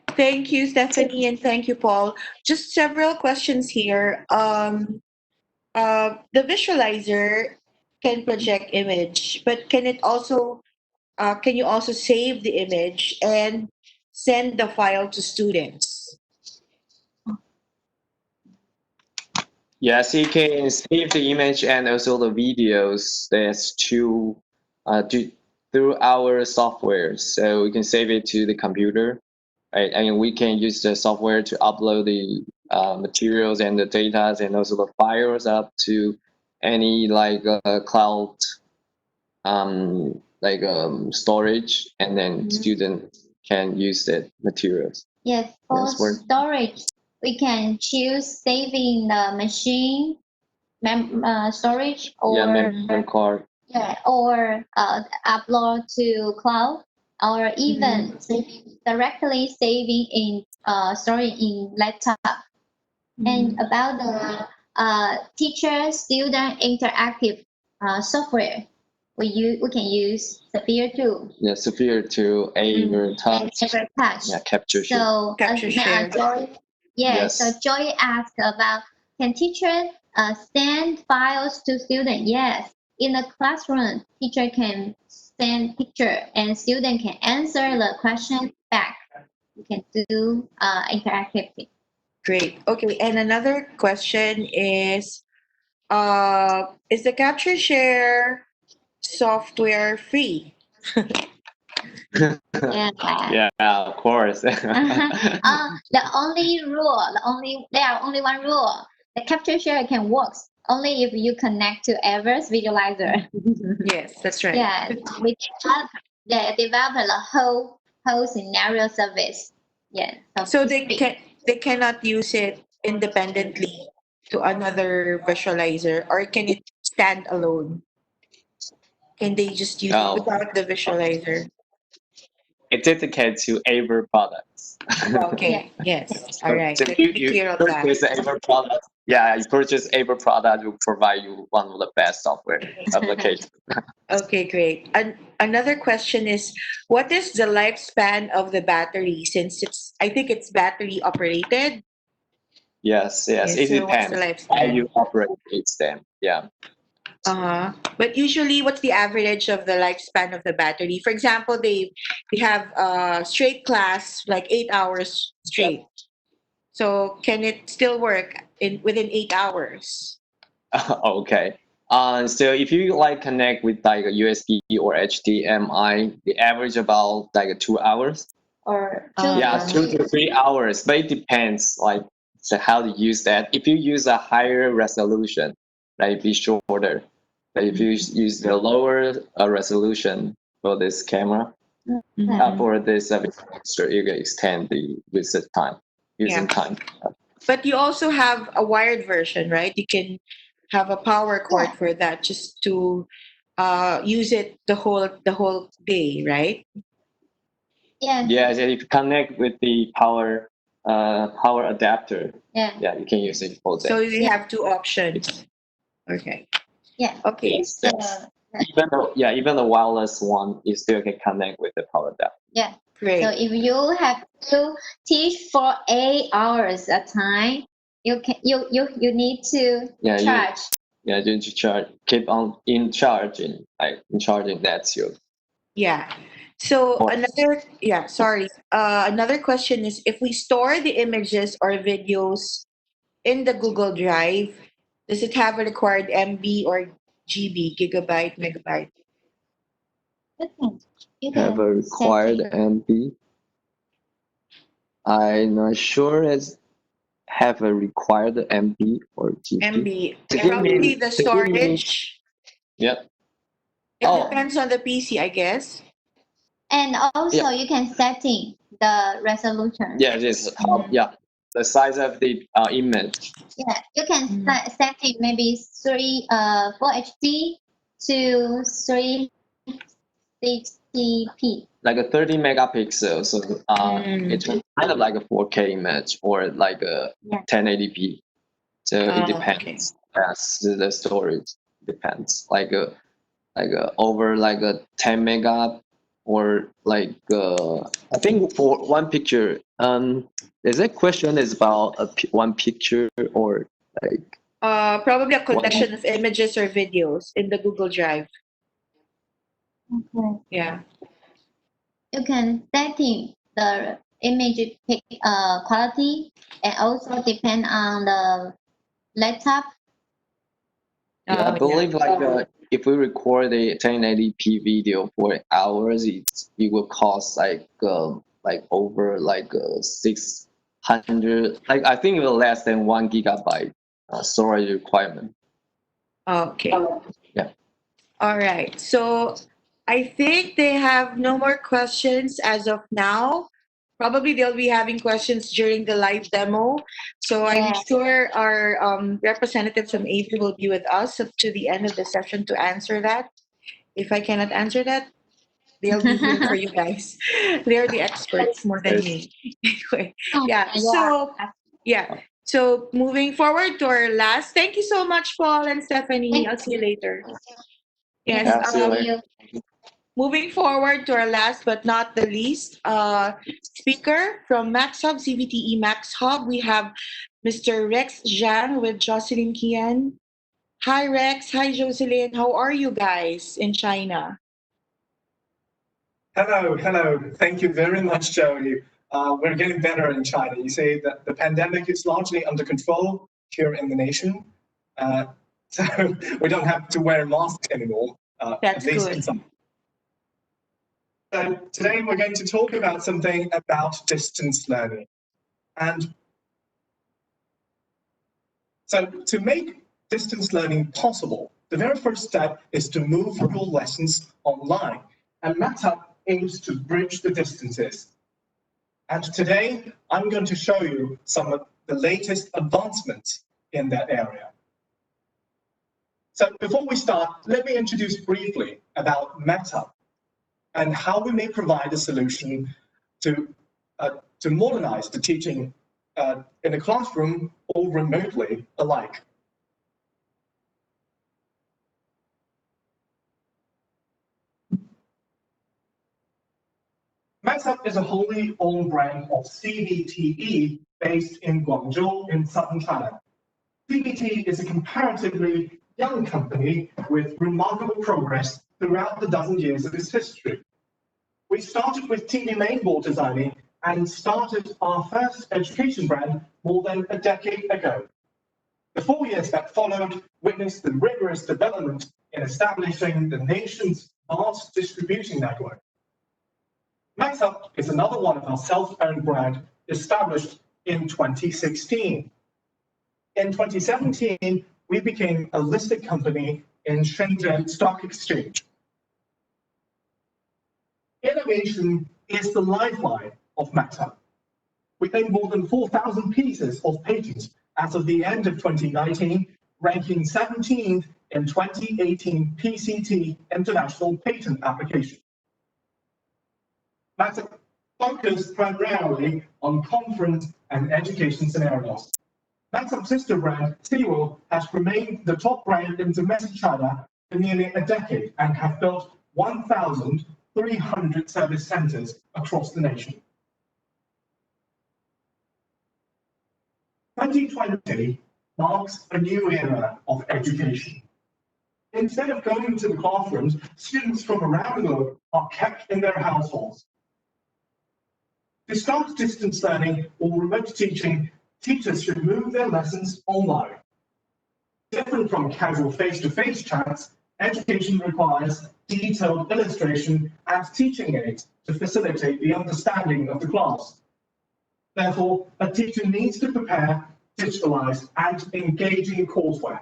Thank you, Stephanie, and thank you, Paul. Just several questions here. The visualizer can project image, but can you also save the image and send the file to students? Yes, you can save the image and also the videos that's through our software. So we can save it to the computer, right? And we can use the software to upload the materials and the data and also the files up to any cloud storage, and then student can use the materials. Yes, for storage, we can choose saving the machine storage or memory card. Yeah, or upload to cloud, or even directly saving in storing in laptop. And about the teacher student interactive software, we can use Sphere 2. Yeah, Sphere 2, Aver Touch. Aver Touch. Yeah, capture sheet. So Capture share. Joy, Yes. so Joy asked about, can teacher send files to student? Yes. In the classroom, teacher can send picture and student can answer the question back. You can do interactivity. Great. Okay, and another question is the capture share software free? Yeah. Yeah, of course. There are only one rule. The capture share can work only if you connect to Ever's Visualiser. Yes, that's right. Yeah, we develop a whole scenario service. Yeah. So they cannot use it independently to another visualizer, or can it stand alone? Can they just use it No. without the visualizer? It's dedicated to Aver products. Okay. Yes. All right. So Let's if be you clear on that. purchase Aver product, you purchase Aver product, will provide you one of the best software applications. Okay, great. And another question is, what is the lifespan of the battery? Since I think it's battery operated. Yes, it So what's the depends how lifespan? you operate them. Yeah. But usually, what's the average of the lifespan of the battery? For example, they have straight class like 8 hours straight. So can it still work within 8 hours? Okay. So if you connect with a USB or HDMI, the average about 2 hours. Or Yeah, 2 to 3 hours, but it depends so how to use that. If you use a higher resolution, it be shorter. But if you use the lower resolution for this camera, for this picture, you can extend the visit time, using time. But you also have a wired version, right? You can have a power cord for that, just to use it the whole day, right? Yes. Yes, and if you connect with the power adapter, Yeah. you can use it all day. So you have two options. Okay. Yeah. Okay. So, Even the wireless one, you still can connect with the power adapter. yeah. Great. So if you have to teach for 8 hours a time, you need to charge. You need to charge. Keep on in charging. In charging, that's your. Yeah. So another question is, if we store the images or videos in the Google Drive, does it have a required MB or GB, gigabyte, megabyte? You Have a can required setting. MB. I'm not sure as have a required MB or GB. MB. To give Probably me, the to give me, storage. yeah. It Oh, depends on the PC, I guess. And also you can setting the resolution. yeah, this Mhm. yeah, the size of the image, Yeah, you can Mhm. set it maybe Full HD to 360p. like a 30 megapixel. So Mm. it's kind of like a 4K image or like a Yeah. 1080p. So it Oh, okay. depends. Yes, the storage depends. Like over like a 10 mega or like I think for one picture. Is that question is about one picture or like Probably a one? collection of images or videos in the Google Drive. Okay. Yeah. You can setting the image quality and also depend on the laptop. Yeah, I Oh, yeah. believe like if we record a 1080p video for hours, it will cost like over like 600. Like I think it will less than 1 gigabyte storage requirement. Okay. Yeah. All right. So I think they have no more questions as of now. Probably they'll be having questions during the live demo. So I'm Yeah. sure our representatives from AP will be with us up to the end of the session to answer that. If I cannot answer that, they'll be here for you guys. They're the experts more than me. Anyway, yeah. So yeah. So moving forward to our last. Thank you so much, Paul and Stephanie. I'll see you later. Yes. Yeah, see you later. Moving forward to our last but not the least speaker from Max Hub, CVTE Max Hub, we have Mr. Rex Zhang with Jocelyn Kian. Hi, Rex. Hi, Jocelyn. How are you guys in China? Hello, hello. Thank you very much, Joey. We're getting better in China. You say that the pandemic is largely under control here in the nation. So we don't have to wear masks anymore, That's at least good. in some. So today we're going to talk about something about distance learning. And so to make distance learning possible, the very first step is to move your lessons online. And MatHub aims to bridge the distances. And today, I'm going to show you some of the latest advancements in that area. So before we start, let me introduce briefly about MatHub and how we may provide a solution to modernize the teaching in a classroom or remotely alike. MatHub is a wholly owned brand of CVTE based in Guangzhou in southern China. CVT is a comparatively young company with remarkable progress throughout the dozen years of its history. We started with TV mainboard designing and started our first education brand more than a decade ago. The 4 years that followed witnessed the rigorous development in establishing the nation's vast distribution network. MatHub is another one of our self-owned brands established in 2016. In 2017, we became a listed company in Shenzhen Stock Exchange. Innovation is the lifeline of MatHub. We own more than 4,000 pieces of patents as of the end of 2019, ranking 17th in 2018 PCT International Patent Application. MatHub focused primarily on conference and education scenarios. MatHub's sister brand, Seaworld, has remained the top brand in domestic China for nearly a decade and have built 1,300 service centers across the nation. 2020 marks a new era of education. Instead of going to the classrooms, students from around the globe are kept in their households. To start distance learning or remote teaching, teachers should move their lessons online. Different from casual face-to-face chats, Education requires detailed illustration and teaching aids to facilitate the understanding of the class. Therefore, a teacher needs to prepare, digitalize, and engaging courseware.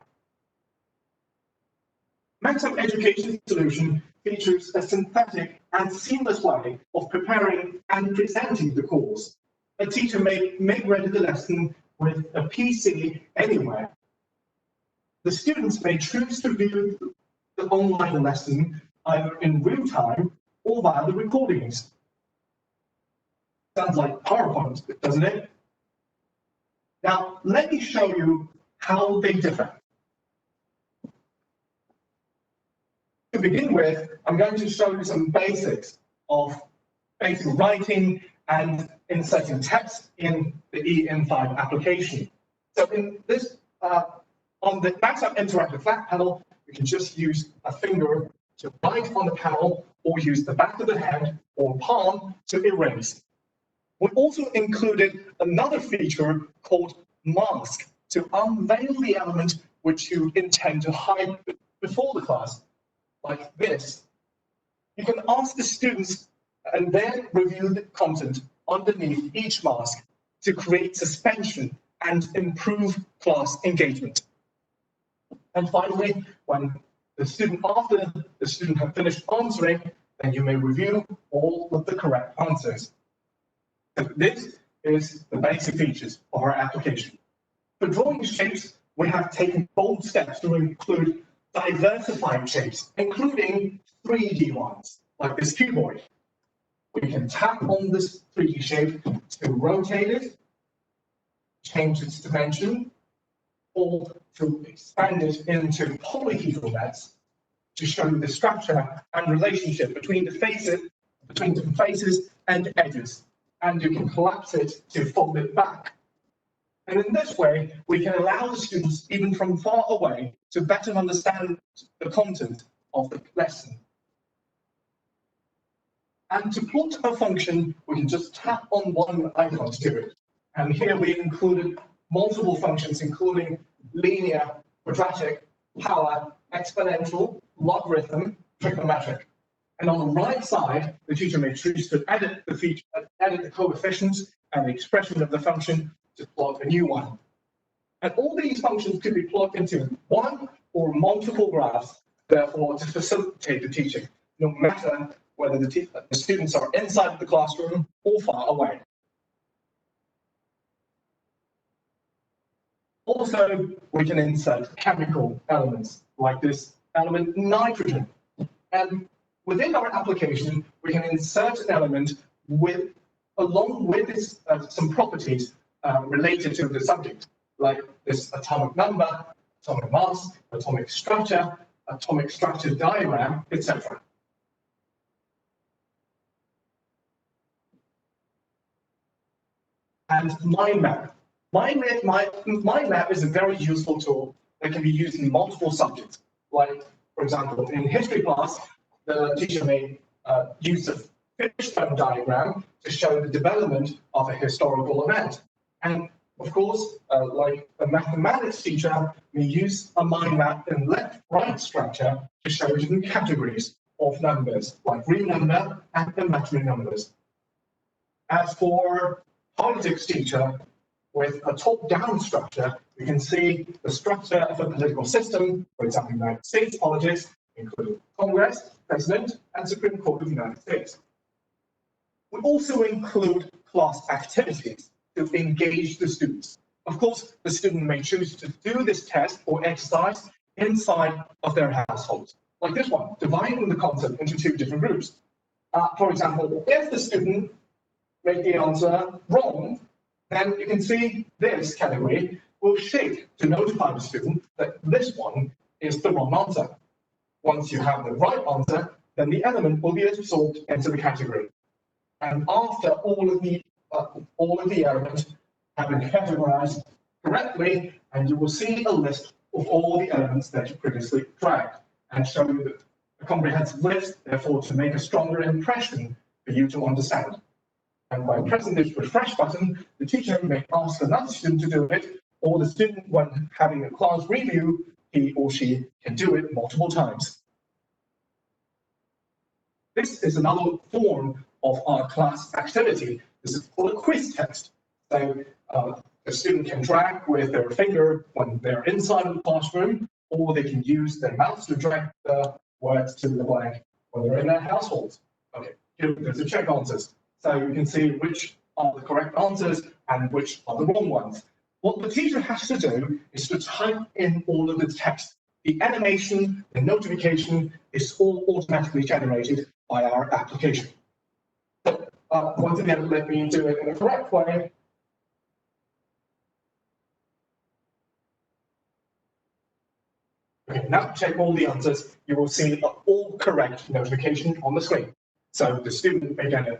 Maxim Education Solution features a synthetic and seamless way of preparing and presenting the course. A teacher may make ready the lesson with a PC anywhere. The students may choose to view the online lesson either in real time or via the recordings. Sounds like PowerPoint, doesn't it? Now, let me show you how they differ. To begin with, I'm going to show you some basics of basic writing and inserting text in the EN5 application. So in this, on the Maxim interactive flat panel, you can just use a finger to write on the panel or use the back of the hand or palm to erase. We also included another feature called mask to unveil the element which you intend to hide before the class, like this. You can ask the students and then review the content underneath each mask to create suspension and improve class engagement. And finally, when after the student has finished answering, then you may review all of the correct answers. So this is the basic features of our application. For drawing shapes, we have taken bold steps to include diversified shapes, including 3D ones, like this cuboid. We can tap on this 3D shape to rotate it, change its dimension, or to expand it into polyhedral nets to show the structure and relationship between different faces and edges. And you can collapse it to fold it back. And in this way, we can allow the students, even from far away, to better understand the content of the lesson. And to plot a function, we can just tap on one icon to do it. And here we included multiple functions, including linear, quadratic, power, exponential, logarithm, trigonometric. And on the right side, the teacher may choose to edit the coefficients and the expression of the function to plot a new one. And all these functions could be plugged into one or multiple graphs, therefore to facilitate the teaching, no matter whether the students are inside the classroom or far away. Also, we can insert chemical elements, like this element nitrogen. And within our application, we can insert an element along with some properties related to the subject, like this atomic number, atomic mass, atomic structure diagram, etc. And mind map. Mind map is a very useful tool that can be used in multiple subjects. Like, for example, in history class, the teacher may use a fishbone diagram to show the development of a historical event. And of course, like a mathematics teacher may use a mind map in left-right structure to show different categories of numbers, like real number and imaginary numbers. As for politics teacher, with a top-down structure, we can see the structure of a political system, for example, United States politics, including Congress, President, and Supreme Court of the United States. We also include class activities to engage the students. Of course, the student may choose to do this test or exercise inside of their household, like this one, dividing the content into two different groups. For example, if the student made the answer wrong, then you can see this category will shake to notify the student that this one is the wrong answer. Once you have the right answer, then the element will be absorbed into the category. And after all of the elements have been categorized correctly, and you will see a list of all the elements that you previously dragged and show you a comprehensive list, therefore to make a stronger impression for you to understand. And by pressing this refresh button, the teacher may ask another student to do it, or the student, when having a class review, he or she can do it multiple times. This is another form of our class activity. This is called a quiz test. So the student can drag with their finger when they're inside of the classroom, or they can use their mouse to drag the words to the blank when they're in their household. Okay, here there's the check answers. So you can see which are the correct answers and which are the wrong ones. What the teacher has to do is to type in all of the text. The animation, the notification is all automatically generated by our application. Once again, let me do it in the correct way. Okay, now check all the answers. You will see an all correct notification on the screen. So the student, again,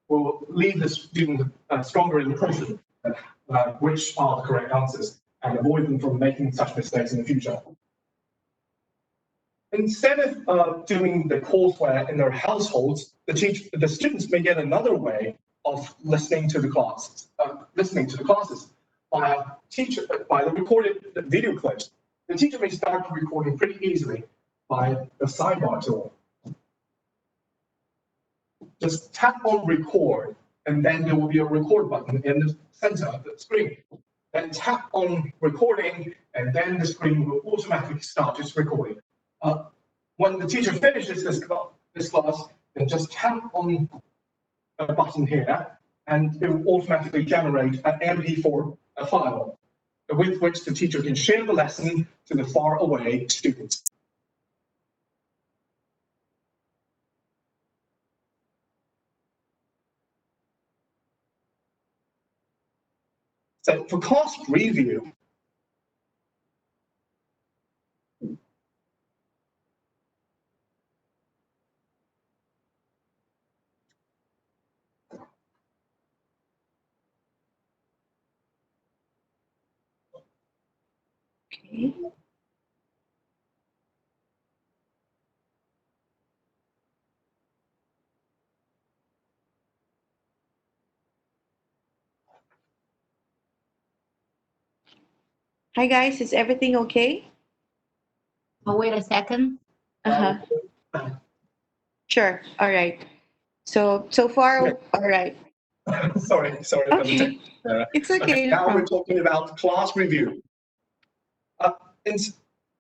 will leave the student a stronger impression of which are the correct answers and avoid them from making such mistakes in the future. Instead of doing the courseware in their households, the students may get another way of listening to the classes by the recorded video clips. The teacher may start recording pretty easily by the sidebar tool. Just tap on record, and then there will be a record button in the center of the screen. Then tap on recording, and then the screen will automatically start its recording. When the teacher finishes this class, then just tap on a button here, and it will automatically generate an MP4 file with which the teacher can share the lesson to the far away students. So for class review, Okay. Hi guys, is everything okay? Oh, wait a second. Uh-huh. Sure. All right. So far, Okay. all right. sorry for the Okay. technical error. It's okay. No Now we're problem. talking about class review.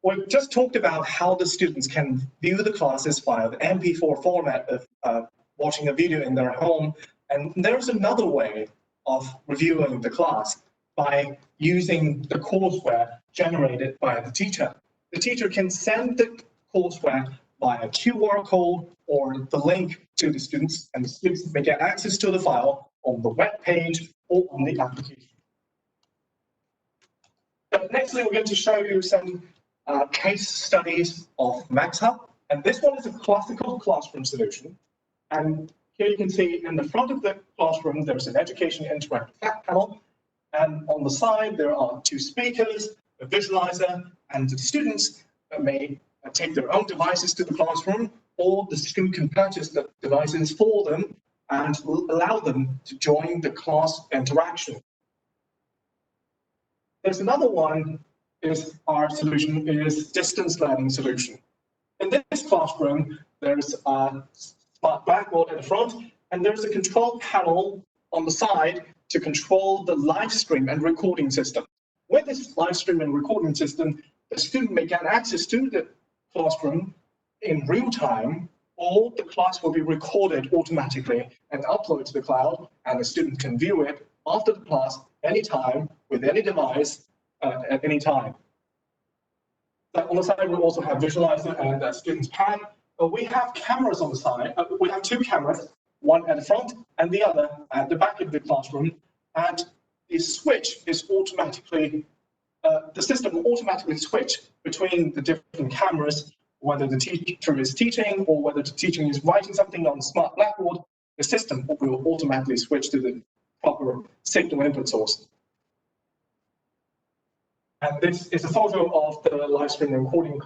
We've just talked about how the students can view the classes via the MP4 format of watching a video in their home. And there's another way of reviewing the class by using the courseware generated by the teacher. The teacher can send the courseware via QR code or the link to the students, and the students may get access to the file on the web page or on the application. But nextly, we're going to show you some case studies of MaxHub. And this one is a classical classroom solution. And here you can see in the front of the classroom, there's an education interactive flat panel. And on the side, there are two speakers, a visualizer, and the students may take their own devices to the classroom, or the student can purchase the devices for them and allow them to join the class interaction. There's another one, is our solution is distance learning solution. In this classroom, there's a smart blackboard at the front, and there's a control panel on the side to control the live stream and recording system. With this live stream and recording system, the student may get access to the classroom in real time, or the class will be recorded automatically and uploaded to the cloud, and the student can view it after the class anytime with any device at any time. So on the side, we also have Visualiser and a student's pad. We have cameras on the side. We have two cameras, one at the front and the other at the back of the classroom. And the switch is automatically, the system will automatically switch between the different cameras, whether the teacher is teaching or whether the teacher is writing something on the smart blackboard. The system will automatically switch to the proper signal input source. And this is a photo of the live stream recording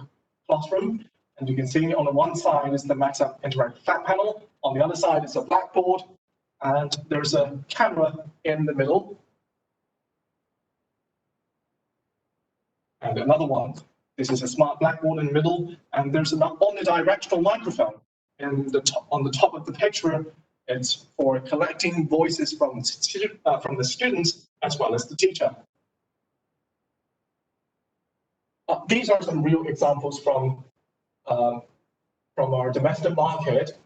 classroom. And you can see on the one side is the MaxHub interactive flat panel. On the other side is a blackboard. And there's a camera in the middle. And another one. This is a smart blackboard in the middle. And there's an omnidirectional microphone. And on the top of the picture, it's for collecting voices from the students as well as the teacher. These are some real examples from our domestic market.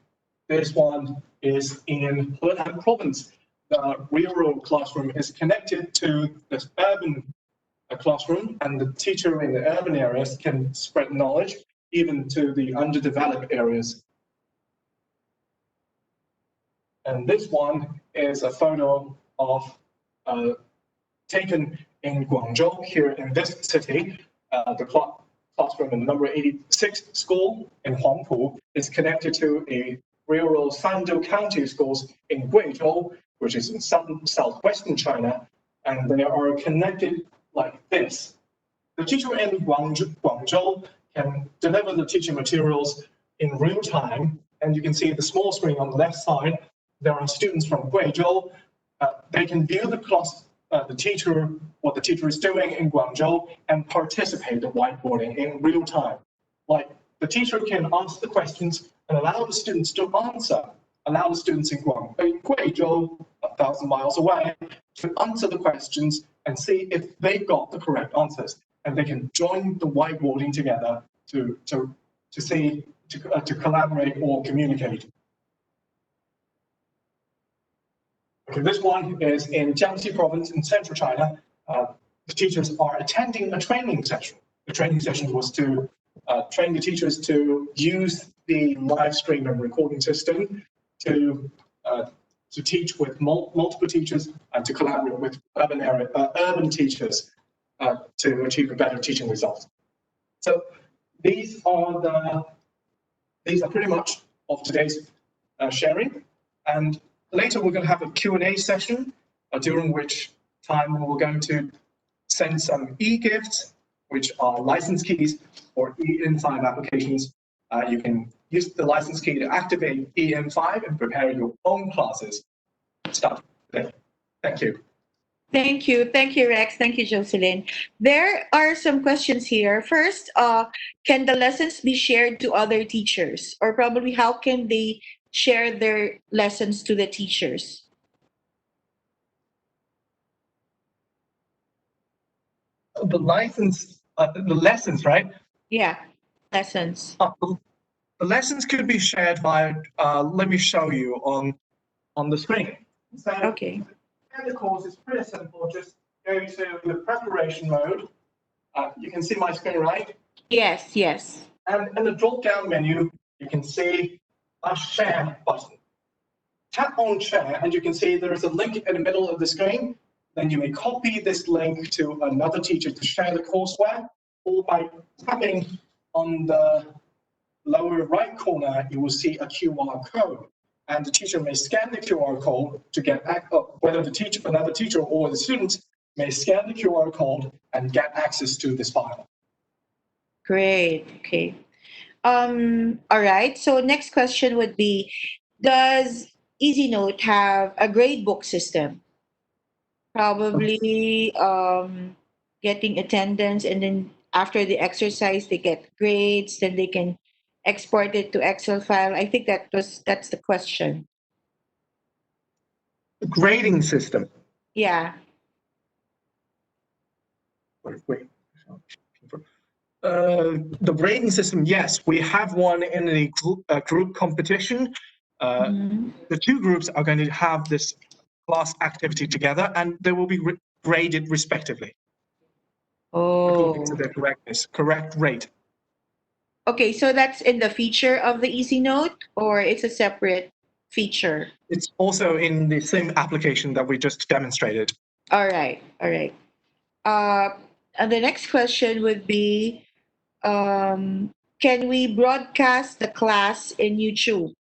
This one is in Henan province. The rural classroom is connected to this urban classroom, and the teacher in the urban areas can spread knowledge even to the underdeveloped areas. And this one is a photo of taken in Guangzhou, here in this city. The classroom in number 86 school in Huangpu is connected to a rural Sandu County schools in Guizhou, which is in southwestern China, and they are connected like this. The teacher in Guangzhou can deliver the teaching materials in real time, and you can see the small screen on the left side. There are students from Guizhou. They can view the class, what the teacher is doing in Guangzhou, and participate in the whiteboarding in real time. Like the teacher can ask the questions and allow the students to answer. Allow the students in Guizhou, 1,000 miles away, to answer the questions and see if they've got the correct answers. And they can join the whiteboarding together to collaborate or communicate. Okay, this one is in Jiangxi province in central China. The teachers are attending a training session. The training session was to train the teachers to use the live stream and recording system to teach with multiple teachers and to collaborate with urban teachers to achieve a better teaching result. So these are pretty much of today's sharing. And later, we're going to have a Q&A session, during which time we're going to send some e-gifts, which are license keys for EM5 applications. You can use the license key to activate EM5 and prepare your own classes. Start today. Thank you. Thank you. Thank you, Rex. Thank you, Jocelyn. There are some questions here. First, can the lessons be shared to other teachers? Or probably how can they share their lessons to the teachers? The lessons, right? Yeah, lessons. The lessons could be shared by, let me show you on the screen. So, Okay. the course is pretty simple. Just go to the preparation mode. You can see my screen, right? Yes, yes. And in the drop-down menu, you can see a share button. Tap on share, and you can see there is a link in the middle of the screen. Then you may copy this link to another teacher to share the courseware, or by tapping on the lower right corner, you will see a QR code. And the teacher may scan the QR code to get whether another teacher or the students may scan the QR code and get access to this file. Great. Okay. All right. So next question would be, does EasyNote have a grade book system? Probably getting attendance, and then after the exercise they get grades, then they can export it to Excel file. I think that's the question. The grading system. Yeah. Wait. The grading system, yes, we have one in a group competition. The two groups are going to have this class activity together, and they will be graded respectively according to their correct rate. Okay, so that's in the feature of the EasyNote, or it's a separate feature? It's also in the same application that we just demonstrated. All right, all right. And the next question would be, can we broadcast the class in YouTube?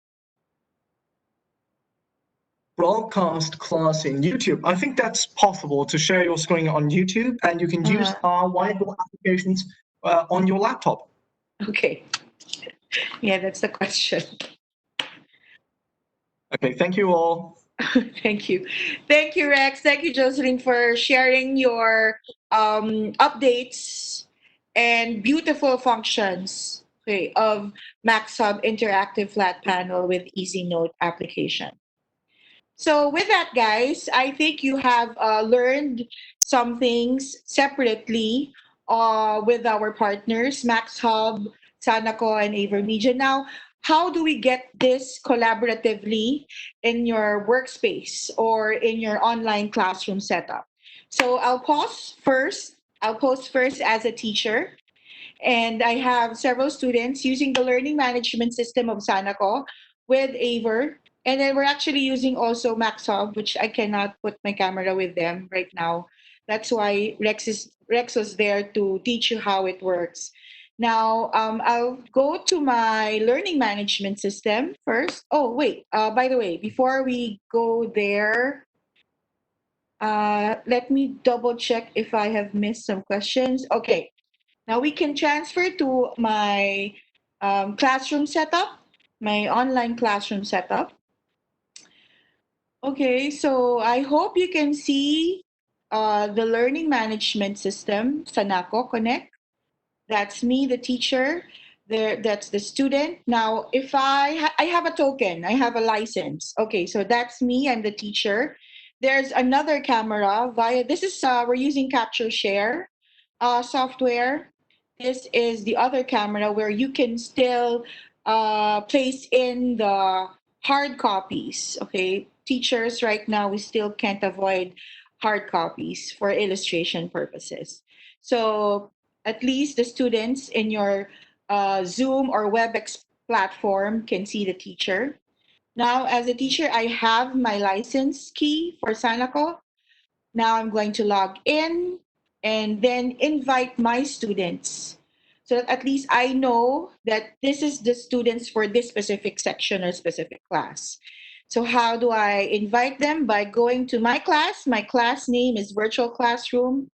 Broadcast class in YouTube. I think that's possible to share your screen on YouTube, and you can use our whiteboard applications on your laptop. Okay. Yeah, that's the question. Okay, thank you all. Thank you. Thank you, Rex. Thank you, Jocelyn, for sharing your updates and beautiful functions okay, of MaxHub interactive flat panel with easy note application. So with that, guys, I think you have learned some things separately with our partners, MaxHub, Sanako, and AverMedia. Now, how do we get this collaboratively in your workspace or in your online classroom setup? So I'll pause first. I'll post first as a teacher, and I have several students using the learning management system of Sanako with Aver. And then we're actually using also MaxHub, which I cannot put my camera with them right now. That's why Rex was there to teach you how it works. Now, I'll go to my learning management system first. Oh, wait. By the way, before we go there, let me double check if I have missed some questions. Okay. Now we can transfer to my classroom setup, my online classroom setup. Okay, so I hope you can see the learning management system, Sanako Connect. That's me, the teacher. There, that's the student. Now, if I have a token, I have a license. Okay, so that's me. I'm the teacher. There's another camera via. This is we're using Capture Share software. This is the other camera where you can still place in the hard copies. Okay, teachers right now we still can't avoid hard copies for illustration purposes. So at least the students in your Zoom or WebEx platform can see the teacher. Now, as a teacher, I have my license key for Sanako. Now I'm going to log in and then invite my students so that at least I know that this is the students for this specific section or specific class. So how do I invite them? By going to my class. My class name is Virtual Classroom.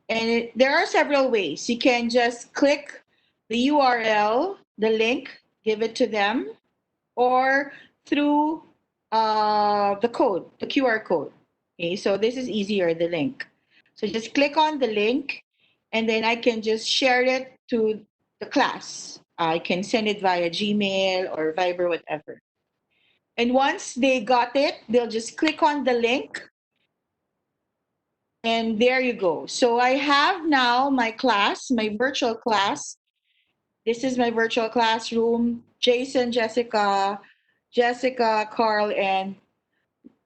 And there are several ways. You can just click the URL, the link, give it to them, or through the code, the QR code. Okay, so this is easier, the link. So just click on the link, and then I can just share it to the class. I can send it via Gmail or Viber, whatever. And once they got it, they'll just click on the link, and there you go. So I have now my class, my virtual class. This is my virtual classroom. Jason, Jessica, Carl, and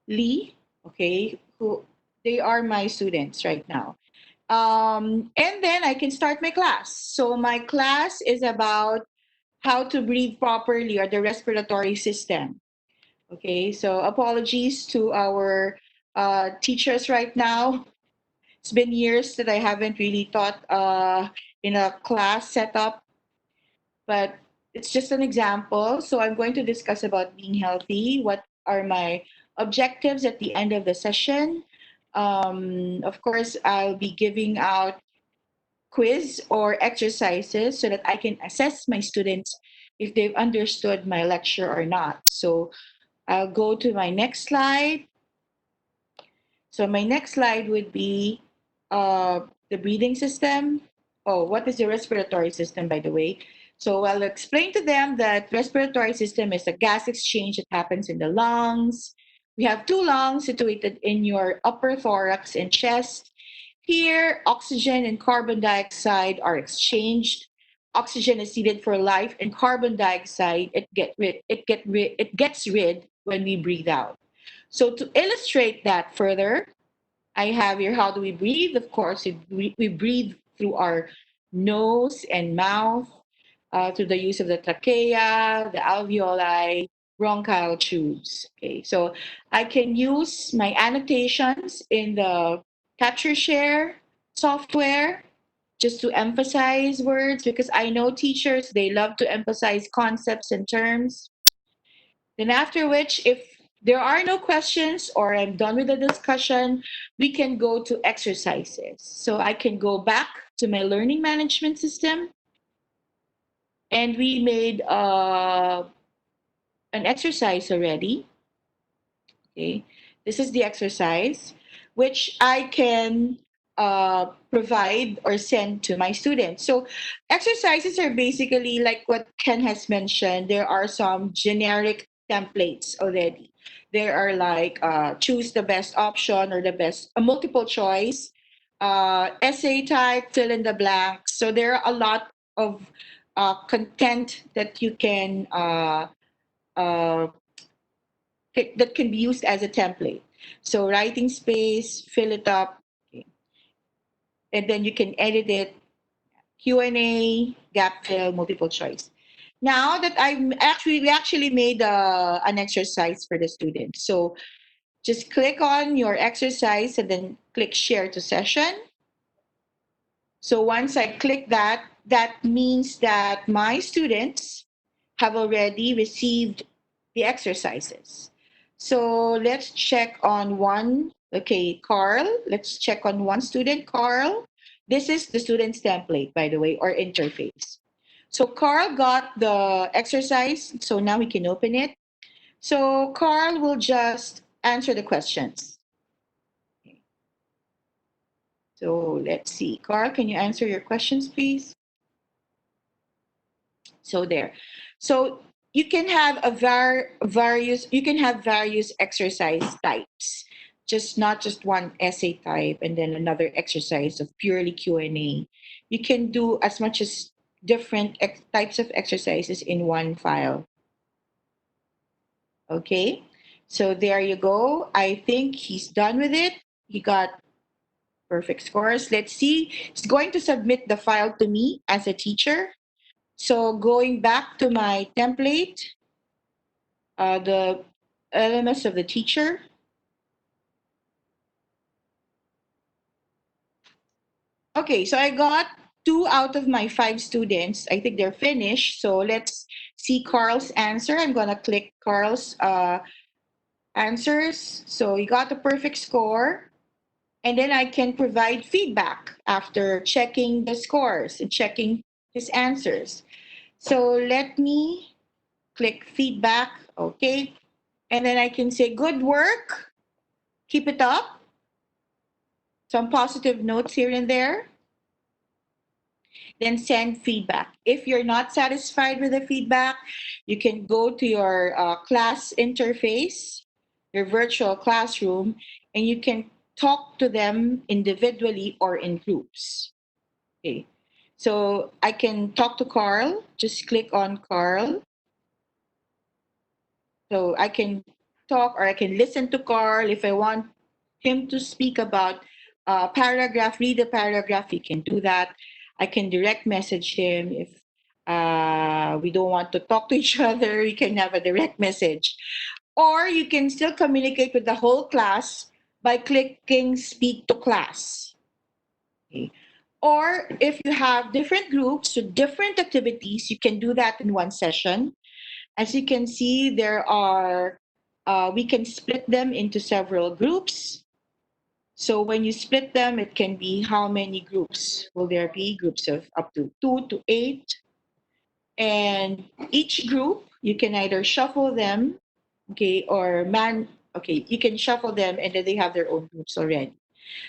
Lee. Okay, who they are my students right now. And then I can start my class. So my class is about how to breathe properly or the respiratory system. Okay, so apologies to our teachers right now. It's been years that I haven't really taught in a class setup, but it's just an example. So I'm going to discuss about being healthy. What are my objectives at the end of the session? Of course, I'll be giving out quiz or exercises so that I can assess my students if they've understood my lecture or not. So I'll go to my next slide. So my next slide would be the breathing system. Oh, what is the respiratory system, by the way? So I'll explain to them that respiratory system is a gas exchange that happens in the lungs. We have two lungs situated in your upper thorax and chest. Here, oxygen and carbon dioxide are exchanged. Oxygen is needed for life, and carbon dioxide it gets rid when we breathe out. So to illustrate that further, I have here how do we breathe? Of course, we breathe through our nose and mouth, through the use of the trachea, the alveoli, bronchial tubes. Okay, so I can use my annotations in the Capture Share software just to emphasize words because I know teachers, they love to emphasize concepts and terms. Then after which, if there are no questions or I'm done with the discussion, we can go to exercises. So I can go back to my learning management system and we made an exercise already. Okay, this is the exercise, which I can provide or send to my students. So exercises are basically like what Ken has mentioned. There are some generic templates already. There are like choose the best option or the best a multiple choice, essay type, fill in the blanks. So there are a lot of content that you can uh, that can be used as a template. So writing space, fill it up, okay, and then you can edit it, Q&A, gap fill, multiple choice. Now that we actually made an exercise for the students. So just click on your exercise and then click share to session. So once I click that, that means that my students have already received the exercises. So let's check on one. Okay, Carl, let's check on one student, Carl. This is the student's template, by the way, or interface. So Carl got the exercise, so now we can open it. So Carl will just answer the questions. So let's see. Carl, can you answer your questions, please? So there. So you can have various exercise types, just not just one essay type and then another exercise of purely Q&A. You can do as much as different types of exercises in one file. Okay, so there you go. I think he's done with it. He got perfect scores. Let's see. He's going to submit the file to me as a teacher. So going back to my template, the LMS of the teacher. Okay, so I got 2 out of my 5 students. I think they're finished. So let's see Carl's answer. I'm gonna click Carl's answers. So he got a perfect score. And then I can provide feedback after checking the scores and checking his answers. So let me click feedback. Okay. And then I can say, good work. Keep it up. Some positive notes here and there. Then send feedback. If you're not satisfied with the feedback, you can go to your class interface, your virtual classroom, and you can talk to them individually or in groups. Okay. So I can talk to Carl. Just click on Carl. So I can talk or I can listen to Carl. If I want him to speak about a paragraph, read a paragraph, he can do that. I can direct message him. If we don't want to talk to each other, we can have a direct message. Or you can still communicate with the whole class by clicking speak to class. Okay. Or if you have different groups with different activities, you can do that in one session. As you can see, we can split them into several groups. So when you split them, it can be how many groups will there be? Groups of up to 2 to 8. And each group, you can either shuffle them, okay, okay, you can shuffle them and then they have their own groups already.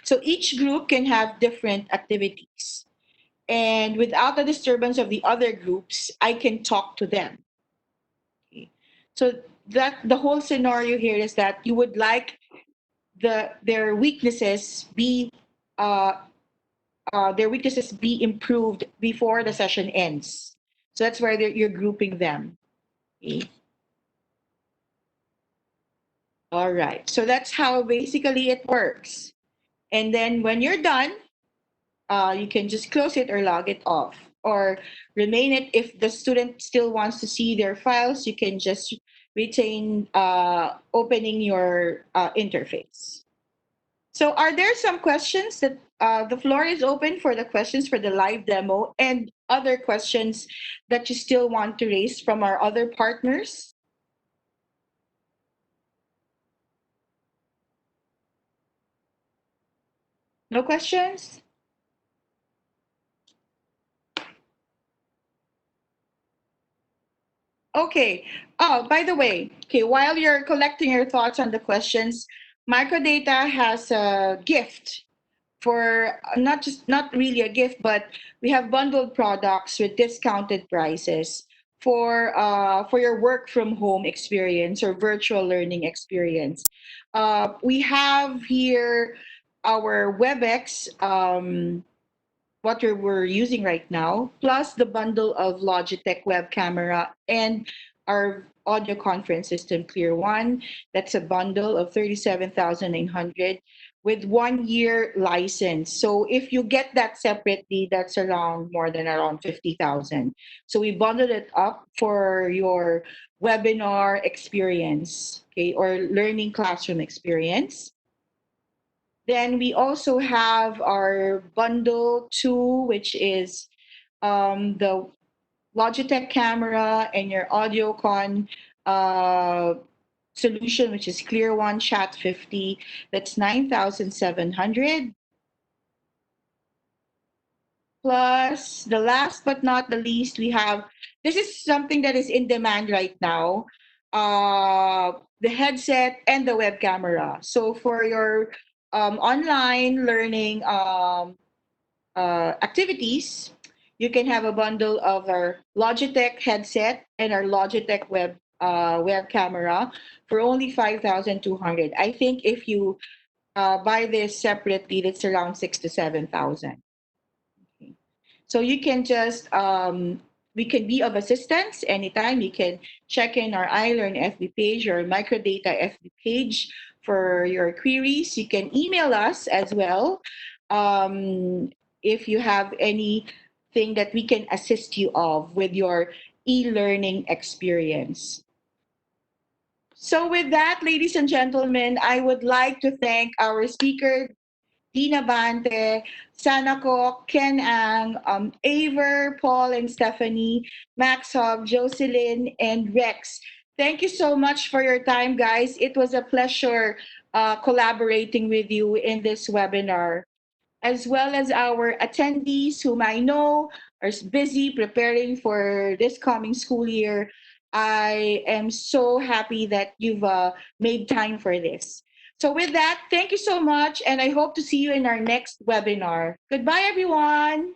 So each group can have different activities. And without the disturbance of the other groups, I can talk to them. Okay. So that the whole scenario here is that you would like their weaknesses be uh, improved before the session ends. So that's why you're grouping them. Okay. All right. So that's how basically it works. And then when you're done, you can just close it or log it off or remain it. If the student still wants to see their files, you can just retain opening your interface. So are there some questions that the floor is open for the questions for the live demo and other questions that you still want to raise from our other partners? No questions? Okay. Oh, by the way, okay, while you're collecting your thoughts on the questions, Microdata has a gift for not really a gift, but we have bundled products with discounted prices for your work from home experience or virtual learning experience. We have here our WebEx, what we're using right now, plus the bundle of Logitech web camera and our audio conference system Clear One. That's a bundle of 37,900 with 1 year license. So if you get that separately, that's around more than around 50,000. So we bundled it up for your webinar experience, okay, or learning classroom experience. Then we also have our bundle two, which is the Logitech camera and your AudioCon solution, which is Clear One Chat 50. That's 9,700. Plus, the last but not the least, we have this is something that is in demand right now. The headset and the web camera. So for your online learning activities, you can have a bundle of our Logitech headset and our Logitech web camera for only 5,200. I think if you buy this separately, that's around 6 to 7,000. So you can just we can be of assistance anytime. You can check in our iLearn FB page or Microdata FB page for your queries. You can email us as well if you have anything that we can assist you of with your e-learning experience. So with that, ladies and gentlemen, I would like to thank our speaker, Dina Bante, Sanako, Ken Ang, Aver, Paul and Stephanie, Max Hogg, Jocelyn, and Rex. Thank you so much for your time, guys. It was a pleasure collaborating with you in this webinar, as well as our attendees whom I know are busy preparing for this coming school year. I am so happy that you've made time for this. So with that, thank you so much, and I hope to see you in our next webinar. Goodbye, everyone.